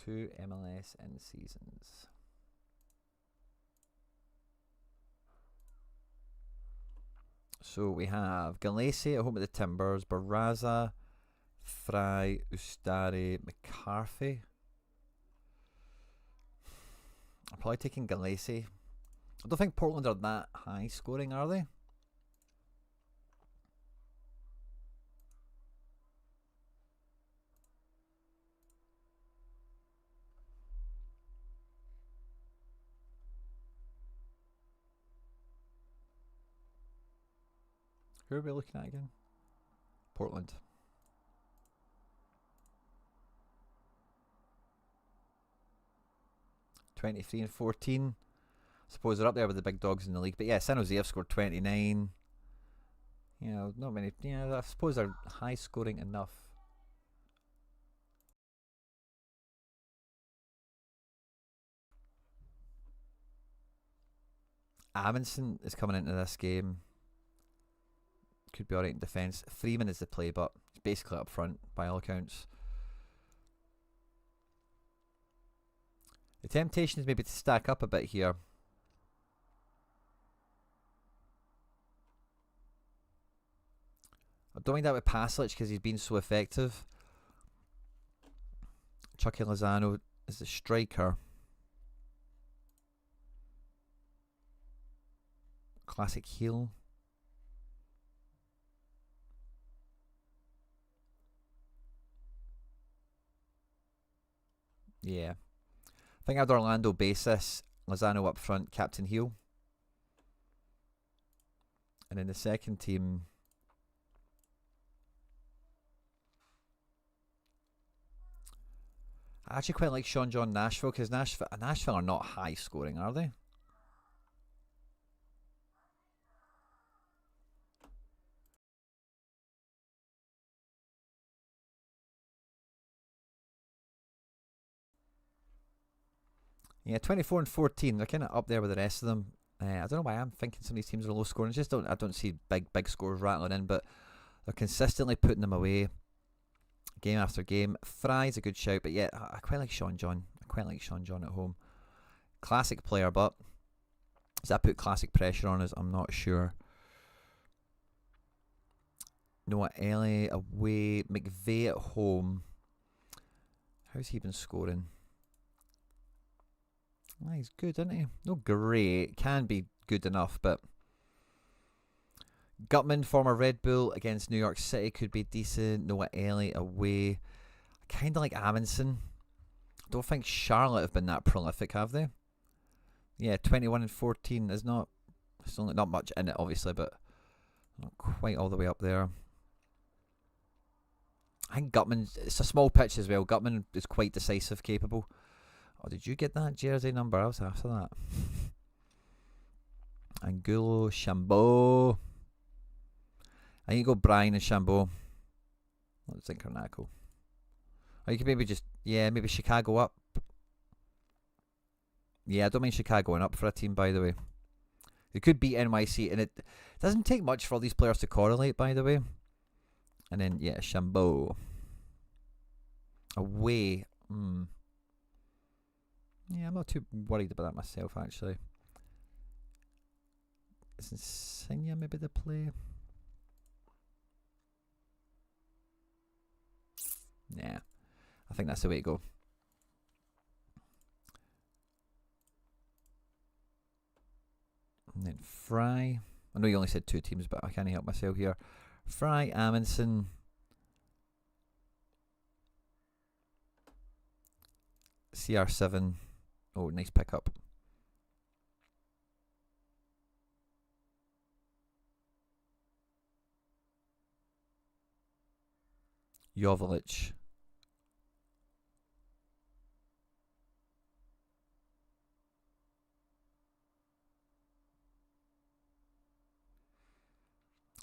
2 MLS in seasons. So we have Galese at home at the Timbers, Barraza, Fry, Ustari, McCarthy. I'm probably taking Galese. I don't think Portland are that high scoring, are they? Who are we looking at again? Portland. (23 and 14). I suppose they're up there with the big dogs in the league. But yeah, San Jose have scored 29. Not many. Yeah, I suppose they're high scoring enough. Amundsen is coming into this game. Could be alright in defence. Freeman is the play, but he's basically up front by all accounts. The temptation is maybe to stack up a bit here. I don't mind that with Paslic because he's been so effective. Chucky Lozano is the striker. Classic heel. Yeah. I think I'd Orlando basis, Lozano up front, captain heel. And in the second team, I actually quite like Sean John Nashville, because Nashville are not high scoring, are they? Yeah, 24 and 14. They're kind of up there with the rest of them. I don't know why I'm thinking some of these teams are low scoring. I don't see big scores rattling in, but they're consistently putting them away game after game. Fry's a good shout, but yeah, I quite like Sean John. At home. Classic player, but does that put classic pressure on us? I'm not sure. Noah Ellie away. McVeigh at home. How's he been scoring? He's good, isn't he? No great. Can be good enough, but Gutman, former Red Bull, against New York City could be decent. Noah Elliott away. Kind of like Amundsen. I don't think Charlotte have been that prolific, have they? Yeah, 21 and 14 is not. It's only not much in it, obviously, but not quite all the way up there. I think Gutman. It's a small pitch as well. Gutman is quite decisive, capable. Oh, did you get that jersey number? I was after that. Angulo, Chambeau. I think you go Brian and Chambeau. Let's think Karnako. Or you could maybe just, maybe Chicago up. Yeah, I don't mind Chicago going up for a team, by the way. It could beat NYC, and it doesn't take much for all these players to correlate, by the way. And then, Chambeau. Away. Yeah, I'm not too worried about that myself, actually. Isn't Insigne maybe the play? Nah. I think that's the way to go. And then Fry. I know you only said 2 teams, but I can't help myself here. Fry, Amundsen. CR7. Oh, nice pickup. Joveljic.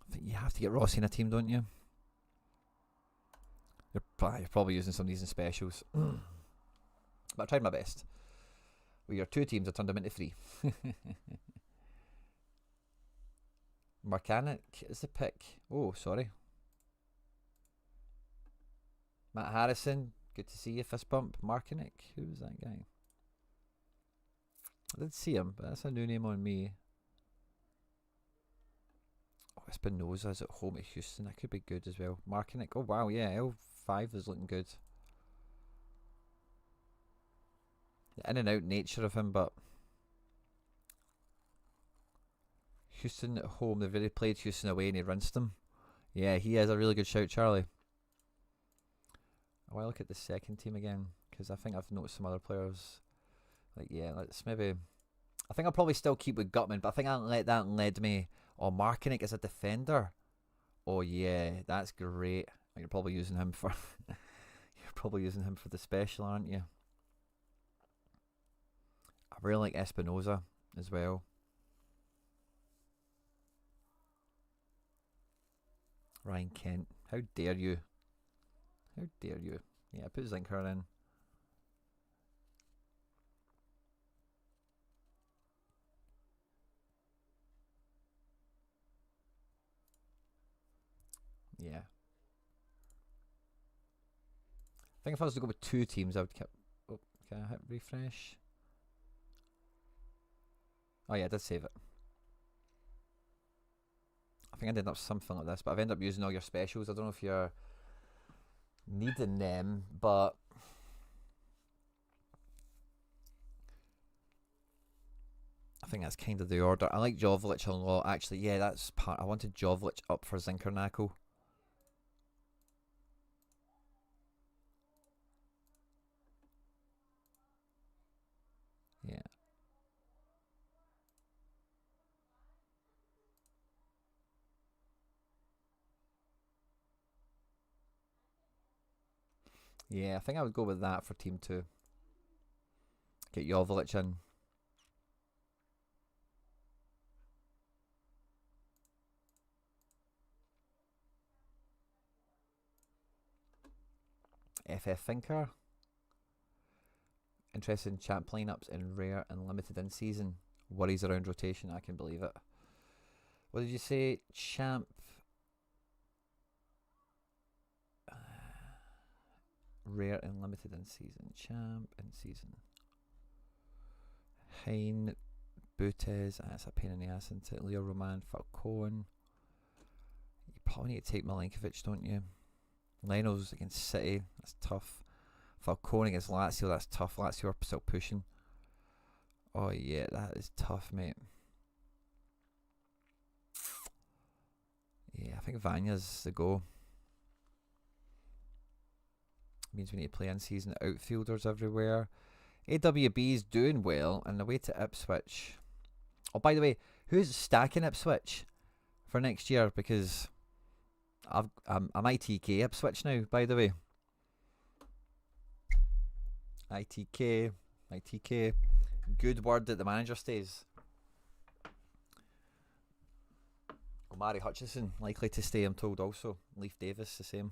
I think you have to get Rossi in a team, don't you? You're probably using some of these in specials. But I tried my best. With your 2 teams, I turned them into 3. Marcanic is the pick. Oh, sorry. Matt Harrison, good to see you, fist bump. Marcanic, who was that guy? I did see him, but that's a new name on me. Oh, Espinosa's at home at Houston. That could be good as well. Marcanic, oh wow, yeah, L5 is looking good. The in and out nature of him, but Houston at home, they've already played Houston away and he rinsed them. Yeah, he has a really good shout, Charlie. I want to look at the second team again, because I think I've noticed some other players. Like, let's maybe... I think I'll probably still keep with Gutman, but I think I'll let that lead me... Oh, Marcinick as a defender. Oh, yeah, that's great. Oh, you're probably using him for... You're probably using him for the special, aren't you? I really like Espinosa as well. Ryan Kent. How dare you? How dare you? Yeah, put Zinker in. Yeah. I think if I was to go with 2 teams, I would keep... Oh, can I hit refresh? Oh yeah, I did save it. I think I ended up something like this, but I've ended up using all your specials. I don't know if you're needing them, but I think that's kind of the order. I like Joveljic a lot, actually. Yeah, that's part. I wanted Joveljic up for Zinkernacko. Yeah. Yeah, I think I would go with that for Team 2. Get Joveljic in. FF Thinker. Interesting champ lineups in rare and limited in season. Worries around rotation, I can believe it. What did you say? Champ. Rare and limited in season. Champ in season. Hein, Butes, that's a pain in the ass, isn't it? Leo Roman, Falcone. You probably need to take Milinkovic, don't you? Leno's against City, that's tough. Falcone against Lazio, that's tough. Lazio are still pushing. Oh yeah, that is tough, mate. Yeah, I think Vanya's the go. Means we need to play in-season outfielders everywhere. AWB's doing well, and away to Ipswich. Oh, by the way, who's stacking Ipswich for next year? Because I'm ITK Ipswich now, by the way. ITK. Good word that the manager stays. Omari Hutchison likely to stay, I'm told also. Leif Davis the same.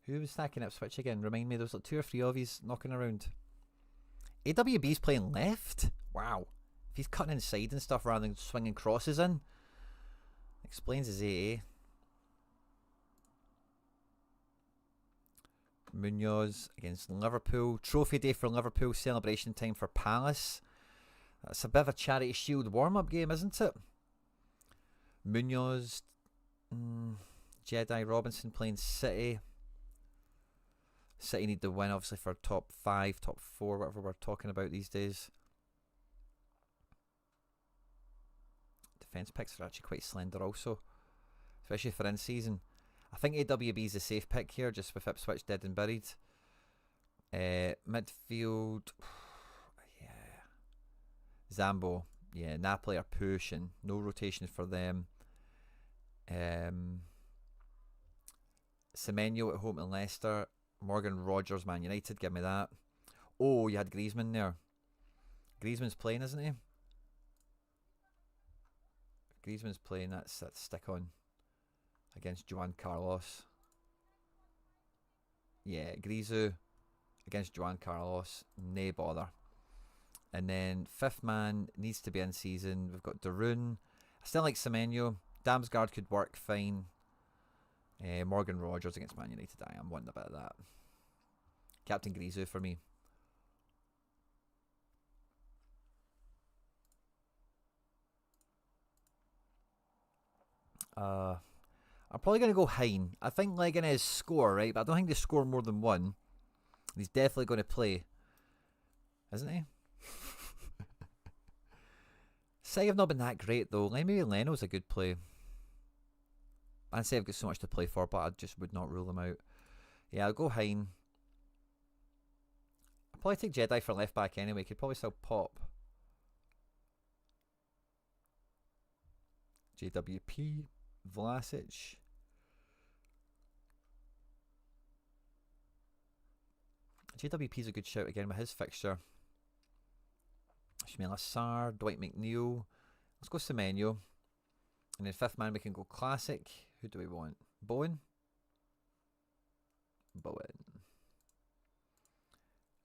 Who was stacking Ipswich again? Remind me, there was like 2 or 3 of these knocking around. AWB's playing left? Wow. If he's cutting inside and stuff rather than swinging crosses in. Explains his AA. Munoz against Liverpool. Trophy day for Liverpool. Celebration time for Palace. That's a bit of a Charity Shield warm-up game, isn't it? Munoz. Jedi Robinson playing City. City need the win, obviously, for top 5, top 4, whatever we're talking about these days. Defence picks are actually quite slender also, especially for in-season. I think AWB is a safe pick here, just with Ipswich dead and buried. Midfield, yeah. Zambo, yeah. Napoli are pushing. No rotation for them. Semenyo at home to Leicester. Morgan Rogers, Man United, give me that. Oh, you had Griezmann there. Griezmann's playing, isn't he? Griezmann's playing, that's stick on against Juan Carlos. Yeah, Griezmann against Juan Carlos, nay bother. And then 5th man needs to be in season. We've got Darun. I still like Semenyo. Damsgaard could work fine. Morgan Rogers against Man United. I am wanting a bit of that. Captain Griezmann for me. I'm probably going to go Hein. I think Legan is score, right? But I don't think they score more than 1. He's definitely going to play. Isn't he? Say have not been that great though. Maybe Leno's a good play. I'd say I've got so much to play for, but I just would not rule them out. Yeah, I'll go Hein. I'll probably take Jedi for left back anyway. Could probably still pop. JWP. Vlasic. JWP's a good shout again with his fixture. Shmela Sarr, Dwight McNeil. Let's go Semenyo. And then 5th man we can go classic. Who do we want? Bowen? Bowen.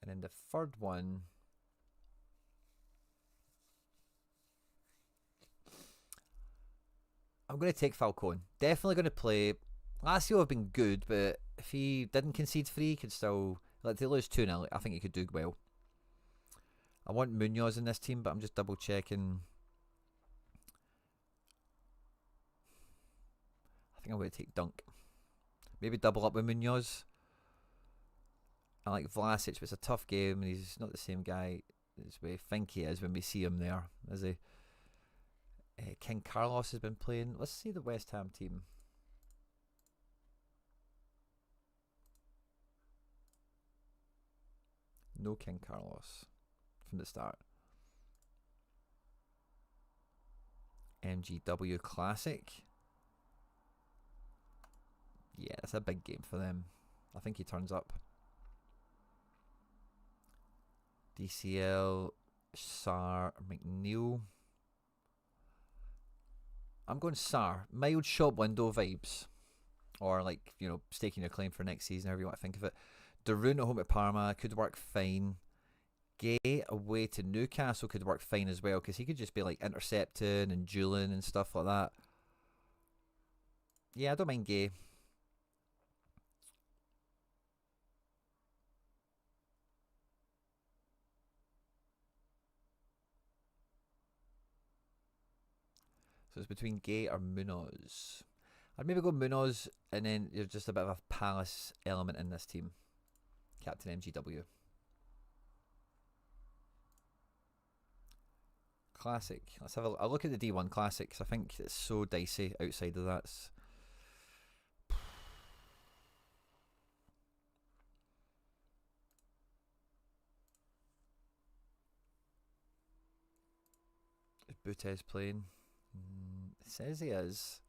And then the 3rd one. I'm going to take Falcone. Definitely going to play. Lazio have been good, but if he didn't concede 3, he could still... Like, they lose 2-0, I think he could do well. I want Munoz in this team, but I'm just double checking. I think I'm going to take Dunk. Maybe double up with Munoz. I like Vlasic, but it's a tough game, and he's not the same guy as we think he is when we see him there, is he? King Carlos has been playing. Let's see the West Ham team. No King Carlos from the start. MGW Classic. Yeah, that's a big game for them. I think he turns up. DCL, Sarr, McNeil. I'm going Sarr. Mild shop window vibes. Or like, you know, staking your claim for next season, however you want to think of it. Darun at home at Parma could work fine. Gay away to Newcastle could work fine as well, because he could just be like intercepting and dueling and stuff like that. Yeah, I don't mind Gay. So it's between Gay or Munoz. I'd maybe go Munoz, and then there's just a bit of a Palace element in this team. Captain MGW. Classic. Let's have a look at the D1 Classic, because I think it's so dicey outside of that. Is Butez playing? It says he is.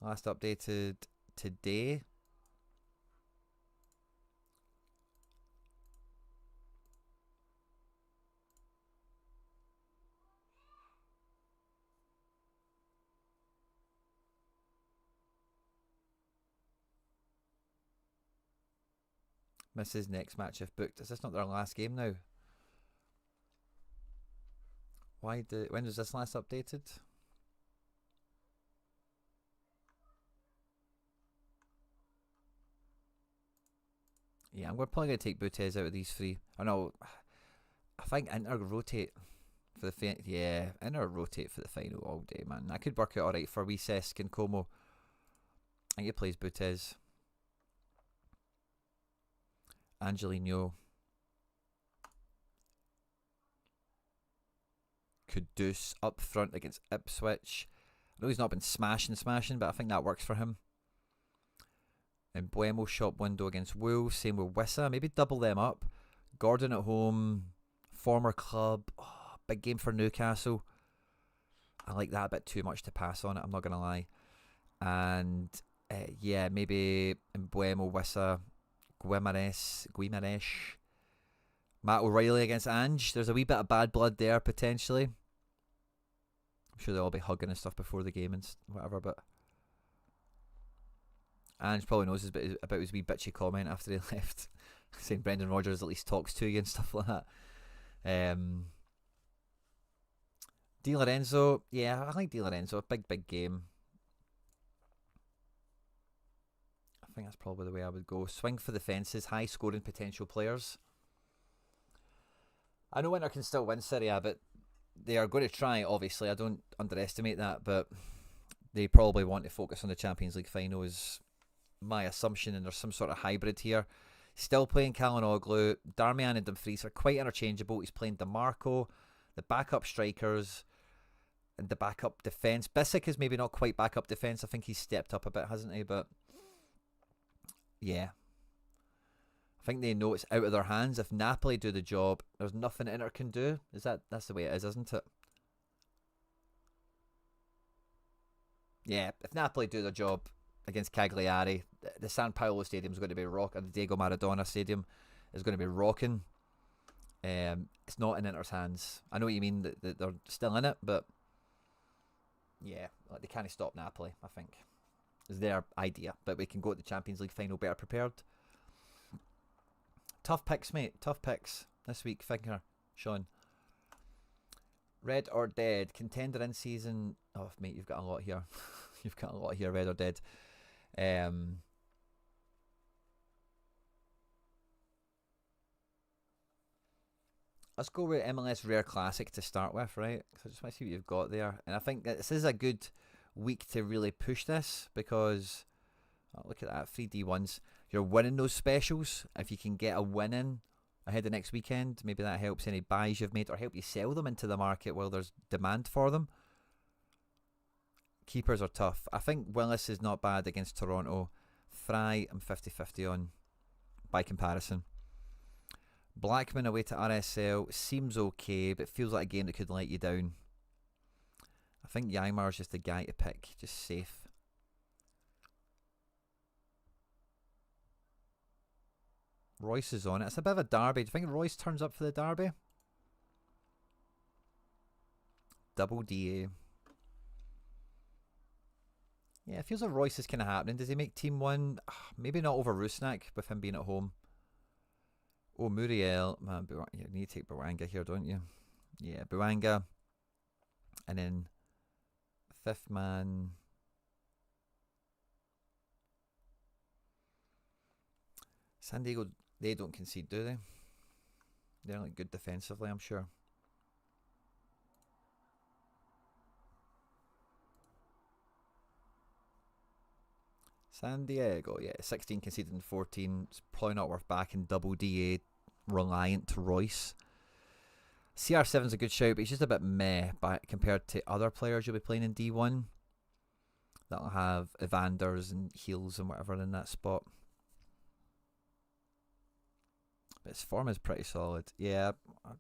Last updated today. Misses next match if booked. Is this not their last game now? When was this last updated? Yeah, I'm probably going to take Butez out of these three. I know. I think Inter rotate for the final. Yeah, Inter rotate for the final all day, man. That could work out alright for wee Cesc and Como. I think he plays Butez. Angelino. Kudus up front against Ipswich. I know he's not been smashing, but I think that works for him. And Buemo shop window against Wolves. Same with Wissa. Maybe double them up. Gordon at home. Former club. Oh, big game for Newcastle. I like that a bit too much to pass on it, I'm not going to lie. And yeah, maybe Buemo, Wissa, Guimarães. Matt O'Reilly against Ange. There's a wee bit of bad blood there, potentially. I'm sure they'll all be hugging and stuff before the game and whatever, but Ange probably knows about his wee bitchy comment after he left, saying Brendan Rodgers at least talks to you and stuff like that. Di Lorenzo, yeah, I like Di Lorenzo. Big game. I think that's probably the way I would go. Swing for the fences, high scoring potential players. I know Inter can still win Serie A, but they are going to try, obviously. I don't underestimate that, but they probably want to focus on the Champions League final is my assumption, and there's some sort of hybrid here. Still playing Calhanoglu. Darmian and Dumfries are quite interchangeable. He's playing DeMarco, the backup strikers, and the backup defence. Bissek is maybe not quite backup defence. I think he's stepped up a bit, hasn't he? But yeah, I think they know it's out of their hands. If Napoli do the job, there's nothing Inter can do. That's the way it is, isn't it? Yeah, if Napoli do the job against Cagliari, the San Paolo Stadium is going to be rocking. The Diego Maradona Stadium is going to be rocking. It's not in Inter's hands. I know what you mean, that they're still in it, but yeah, they can't stop Napoli, I think, is their idea. But we can go to the Champions League final better prepared. Tough picks, mate. Tough picks this week, Finger, Sean. Red or Dead, contender in season. Oh, mate, you've got a lot here. You've got a lot here, Red or Dead. Let's go with MLS Rare Classic to start with, right? Because I just want to see what you've got there. And I think that this is a good week to really push this because, look at that, 3D1s. You're winning those specials. If you can get a win in ahead of next weekend, maybe that helps any buys you've made or help you sell them into the market while there's demand for them. Keepers are tough. I think Willis is not bad against Toronto. Fry, I'm 50-50 on by comparison. Blackman away to RSL seems okay, but feels like a game that could let you down. I think Yaimar's just the guy to pick, just safe. Royce is on it. It's a bit of a derby. Do you think Royce turns up for the derby? Double DA. Yeah, it feels like Royce is kind of happening. Does he make team one? Maybe not over Rusnak with him being at home. Oh, Muriel. Man, you need to take Buanga here, don't you? Yeah, Buanga. And then fifth man. San Diego, they don't concede, do they? They're like good defensively, I'm sure. San Diego, yeah, 16 conceded in 14. It's probably not worth backing double DA reliant to Royce. CR7's a good shout, but he's just a bit meh compared to other players you'll be playing in D1 that'll have Evanders and heals and whatever in that spot. But his form is pretty solid. Yeah, I'll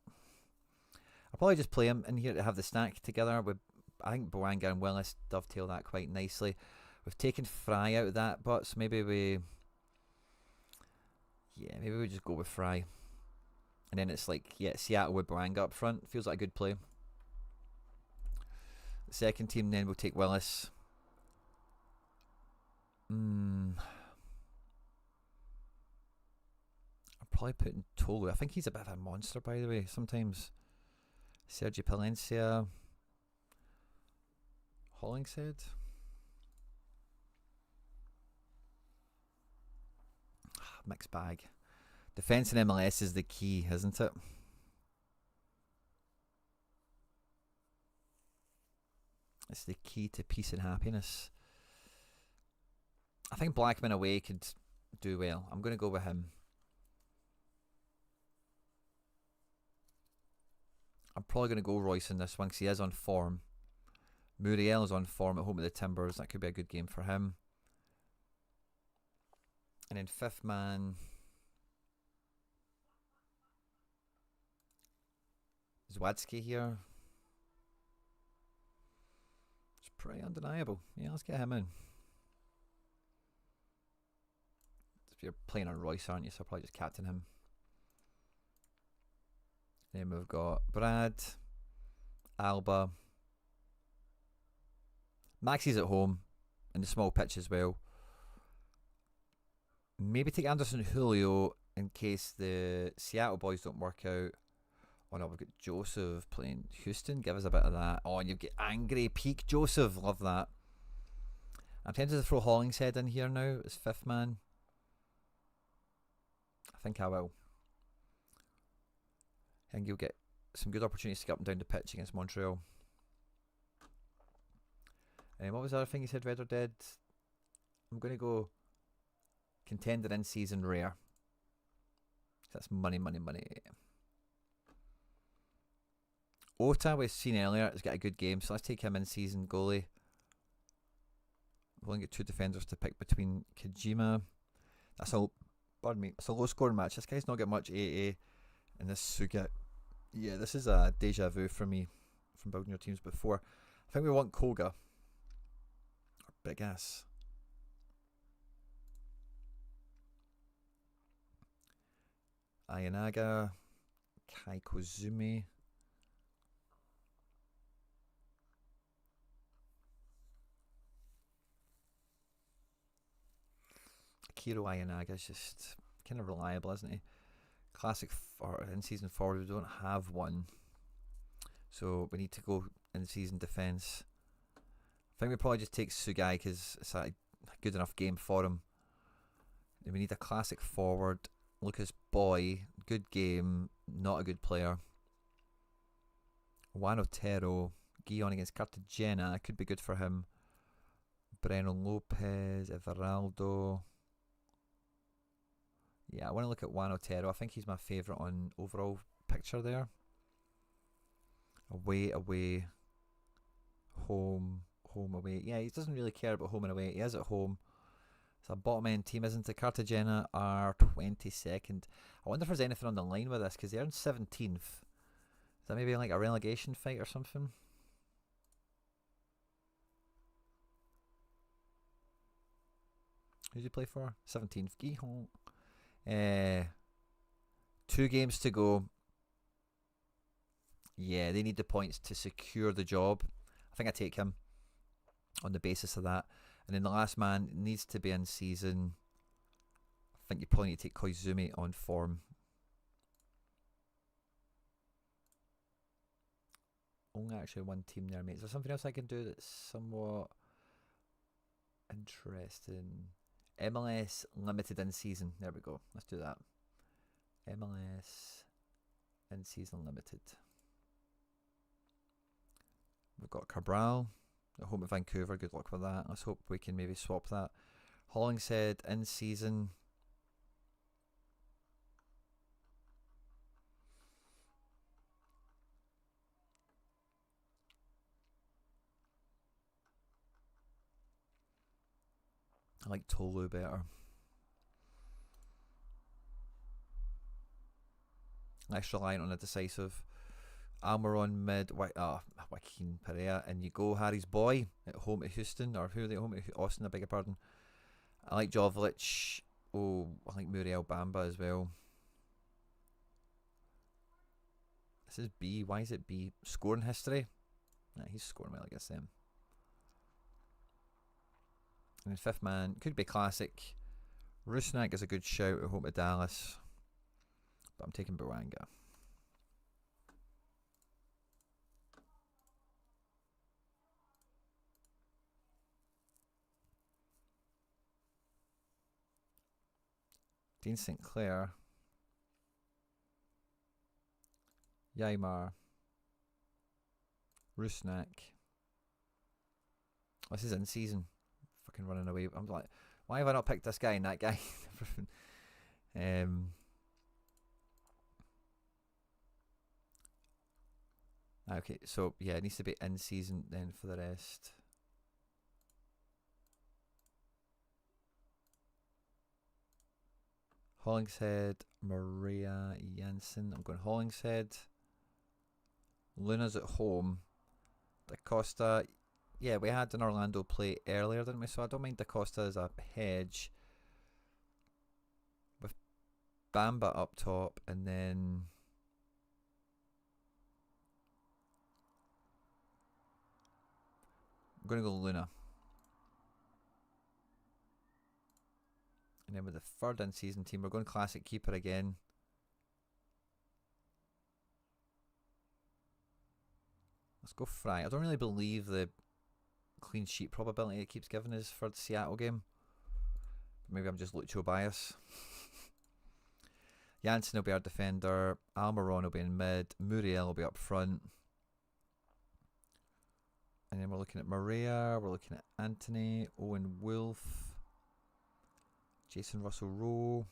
probably just play him in here to have the stack together. With I think Boanga and Willis dovetail that quite nicely. We've taken Fry out of that, but so maybe we just go with Fry. And then it's like, yeah, Seattle with Boanga up front. Feels like a good play. The second team then we'll take Willis. I'm probably putting Tolu. I think he's a bit of a monster, by the way. Sometimes Sergio Palencia, Hollingshead. Mixed bag. Defense in MLS is the key, isn't it? It's the key to peace and happiness. I think Blackman away could do well. I'm going to go with him. I'm probably going to go Royce in this one because he is on form. Muriel is on form at home at the Timbers. That could be a good game for him. And then fifth man, Zwadski here. It's pretty undeniable. Yeah, let's get him in. If you're playing on Royce, aren't you? So I'll probably just captain him. Then we've got Brad, Alba. Maxi's at home in the small pitch as well. Maybe take Anderson Julio in case the Seattle boys don't work out. Oh no, we've got Joseph playing Houston. Give us a bit of that. Oh, and you get angry peak Joseph. Love that. I'm tempted to throw Hollingshead in here now as fifth man. I think I will. I think you'll get some good opportunities to get up and down the pitch against Montreal. And what was the other thing you said, Red or Dead? I'm going to go contender in season rare. That's money, money, money. Ota, we've seen earlier, has got a good game, so let's take him in season goalie. We've only got two defenders to pick between. Kojima. That's a, pardon me, it's a low scoring match. This guy's not got much AA. And this Suga. Yeah, this is a deja vu for me from building your teams before. I think we want Koga. Or Big Ass. Ayanaga. Kai Kozumi. Akiro Ayanaga is just kind of reliable, isn't he? Classic or in season forward, we don't have one, so we need to go in season defense. I think we probably just take Sugai because it's a good enough game for him. And we need a classic forward. Lucas Boy, good game, not a good player. Juan Otero, Guion against Cartagena, could be good for him. Breno Lopez, Everaldo. Yeah, I want to look at Juan Otero. I think he's my favourite on overall picture there. Away, away, home, home, away. Yeah, he doesn't really care about home and away. He is at home. It's a bottom end team, isn't it? Cartagena are 22nd. I wonder if there's anything on the line with this because they're in 17th. Is that maybe like a relegation fight or something? Who did you play for? 17th. Gihon. 2 games to go. Yeah, they need the points to secure the job. I think I take him on the basis of that. And then the last man needs to be in season. I think you probably need to take Koizumi on form. Only actually one team there, mate. Is there something else I can do that's somewhat interesting? MLS limited in season. There we go. Let's do that. MLS in season limited. We've got Cabral at home at Vancouver. Good luck with that. Let's hope we can maybe swap that. Hollingshead in season. like Tolu better. Less reliant on a decisive. Almiron mid, Joaquin Pereira, and you go Harry's boy at home at Houston, or who are they at home at Austin, I beg your pardon. I like Jovic. Oh, I like Muriel Bamba as well. This is B. Why is it B? Scoring history? Nah, he's scoring well against them. And then fifth man, could be classic. Rusnak is a good shout at home to Dallas, but I'm taking Bouanga. Dean St. Clair. Yaimar. Rusnak. Oh, this is in season. Fucking running away. I'm like, why have I not picked this guy and that guy? Okay, so yeah, it needs to be in season then for the rest. Hollingshead, Maria Jansen. I'm going Hollingshead. Luna's at home. Da Costa. Yeah, we had an Orlando play earlier, didn't we? So I don't mind Da Costa as a hedge. With Bamba up top, and then I'm going to go Luna. And then with the third in-season team, we're going classic keeper again. Let's go Fry. I don't really believe the clean sheet probability it keeps giving us for the Seattle game. Maybe I'm just Lucho bias. Janssen will be our defender. Almiron will be in mid. Muriel will be up front. And then we're looking at Maria. We're looking at Anthony. Owen Wolf. Jason Russell-Rowe.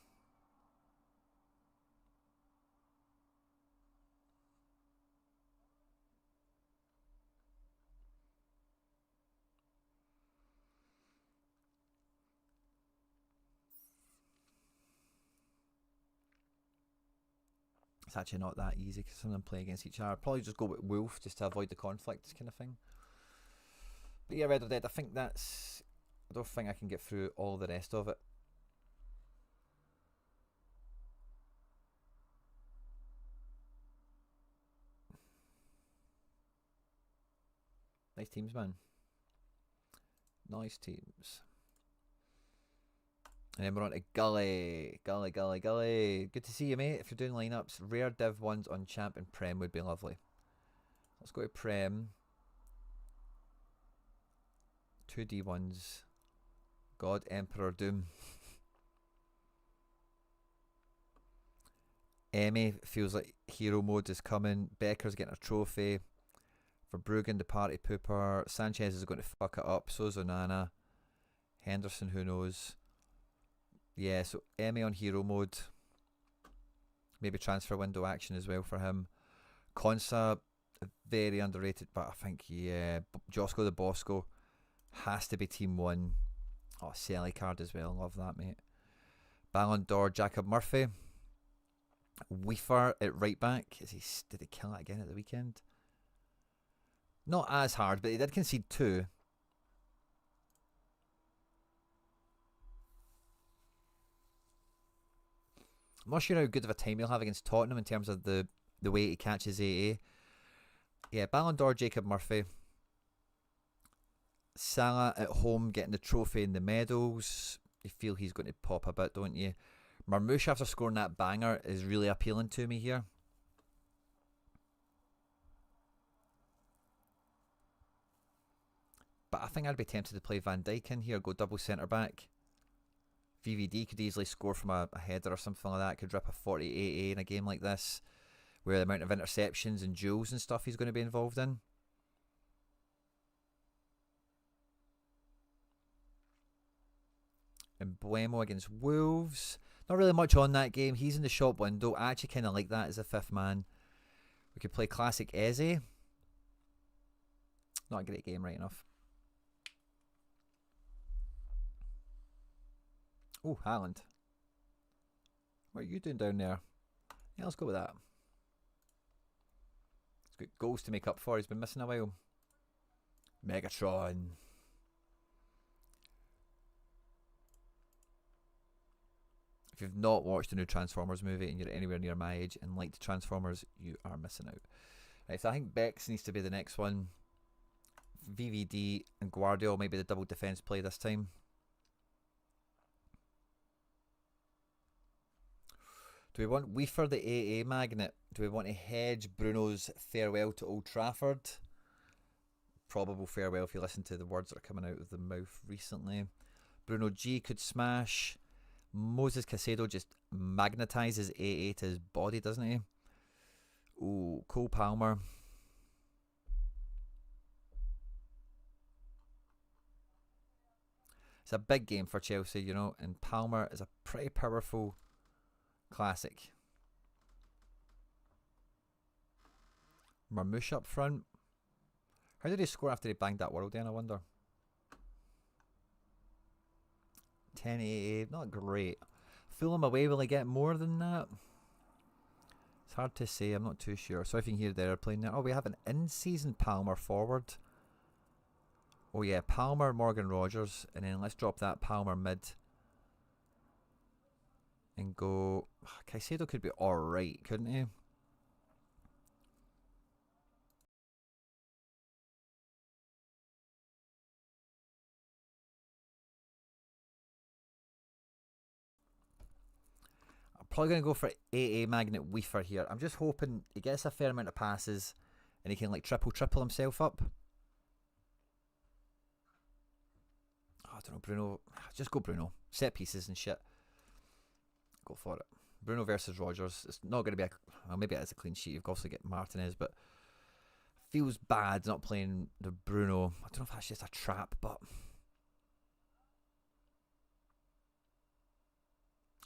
It's actually not that easy because some of them play against each other. I'd probably just go with Wolf just to avoid the conflict kind of thing. But yeah, Red or Dead, I think that's... I don't think I can get through all the rest of it. Nice teams, man. Nice teams. And then we're on to Gully. Gully. Good to see you, mate. If you're doing lineups, rare Div 1s on Champ and Prem would be lovely. Let's go to Prem. 2 D1s. God Emperor Doom. Emmy feels like hero mode is coming. Becker's getting a trophy. Verbruggen, the party pooper. Sanchez is going to fuck it up. So's Onana. Henderson, who knows. Yeah, so Emmy on hero mode. Maybe transfer window action as well for him. Konsa, very underrated, but I think, yeah, Josco the Bosco has to be team 1. Oh, Selly card as well. Love that, mate. Ballon d'Or, Jacob Murphy. Weaver at right back. Did he kill it again at the weekend? Not as hard, but he did concede 2. I'm not sure how good of a time he'll have against Tottenham in terms of the way he catches AA. Yeah, Ballon d'Or, Jacob Murphy. Salah at home getting the trophy in the medals. You feel he's going to pop a bit, don't you? Marmoush after scoring that banger is really appealing to me here. But I think I'd be tempted to play Van Dijk in here, go double centre back. VVD could easily score from a header or something like that. Could rip a 48 AA in a game like this, where the amount of interceptions and duels and stuff he's going to be involved in. And Buemo against Wolves. Not really much on that game. He's in the shop window. I actually kind of like that as a 5th man. We could play classic Eze. Not a great game, right enough. Oh, Haaland. What are you doing down there? Yeah, let's go with that. He's got goals to make up for. He's been missing a while. Megatron. If you've not watched the new Transformers movie and you're anywhere near my age and liked Transformers, you are missing out. Right, so I think Bex needs to be the next one. VVD and Guardiola might be the double defence play this time. Do we want Weaver the AA magnet? Do we want to hedge Bruno's farewell to Old Trafford? Probable farewell if you listen to the words that are coming out of the mouth recently. Bruno G could smash. Moses Caicedo just magnetises AA to his body, doesn't he? Ooh, Cole Palmer. It's a big game for Chelsea, you know, and Palmer is a pretty powerful classic. Marmouche up front. How did he score after he banged that world in, I wonder? 10 AA, not great. Fulham away, will he get more than that? It's hard to say, I'm not too sure. So if you can hear they're playing there. Oh, we have an in-season Palmer forward. Oh yeah, Palmer, Morgan Rogers, and then let's drop that Palmer mid. And go... Caicedo could be alright, couldn't he? I'm probably going to go for AA Magnet Weaver here. I'm just hoping he gets a fair amount of passes and he can like triple himself up. Oh, I don't know, Bruno. Just go Bruno. Set pieces and shit. Go for it. Bruno versus Rogers. It's not going to be a... Well, maybe it is a clean sheet. You've also got Martinez, but feels bad not playing the Bruno. I don't know if that's just a trap, but...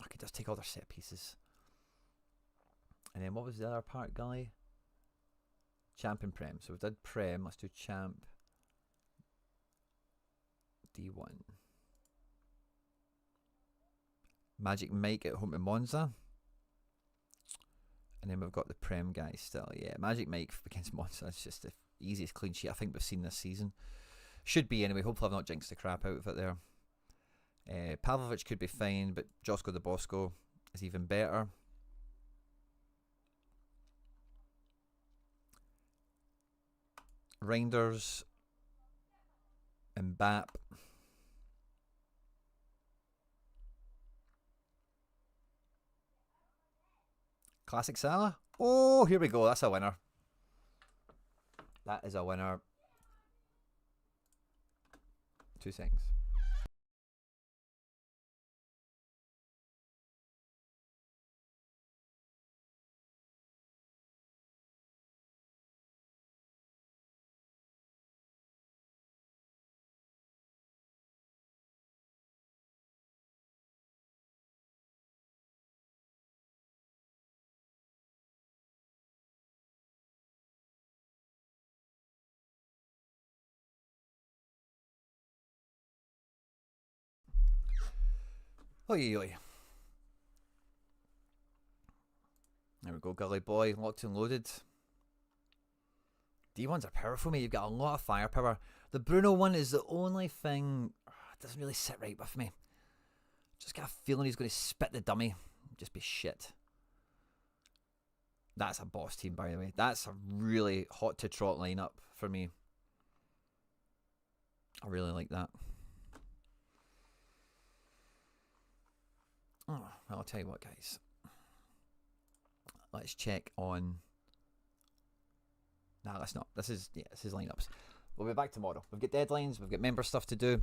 Okay, just take all their set pieces. And then what was the other part, Gully? Champ and Prem. So we did Prem. Let's do Champ. D1. Magic Mike at home to Monza. And then we've got the Prem guy still. Yeah, Magic Mike against Monza. It's just the easiest clean sheet I think we've seen this season. Should be anyway. Hopefully I've not jinxed the crap out of it there. Pavlovic could be fine, but Josko the Bosco is even better. Reinders. Mbappe. Classic Salah. Oh, here we go. That's a winner. That is a winner. 2 seconds. Oi, oi. There we go, Gully boy, locked and loaded. D1s are powerful, mate. You've got a lot of firepower. The Bruno one is the only thing that doesn't really sit right with me. Just got a feeling he's going to spit the dummy. Just be shit. That's a boss team, by the way. That's a really hot to trot lineup for me. I really like that. Oh, well, I'll tell you what, guys. Let's check on... Nah, let's not. This is lineups. We'll be back tomorrow. We've got deadlines. We've got member stuff to do.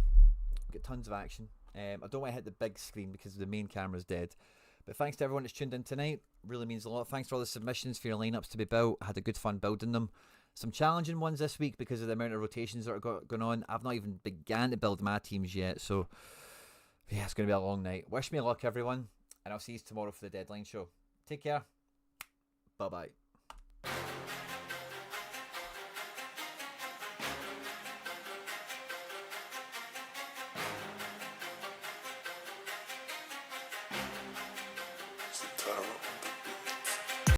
We've got tons of action. I don't want to hit the big screen because the main camera's dead. But thanks to everyone that's tuned in tonight. Really means a lot. Thanks for all the submissions for your lineups to be built. I had a good fun building them. Some challenging ones this week because of the amount of rotations that are going on. I've not even began to build my teams yet. So, yeah, it's going to be a long night. Wish me luck, everyone. And I'll see you tomorrow for the deadline show. Take care. Bye-bye.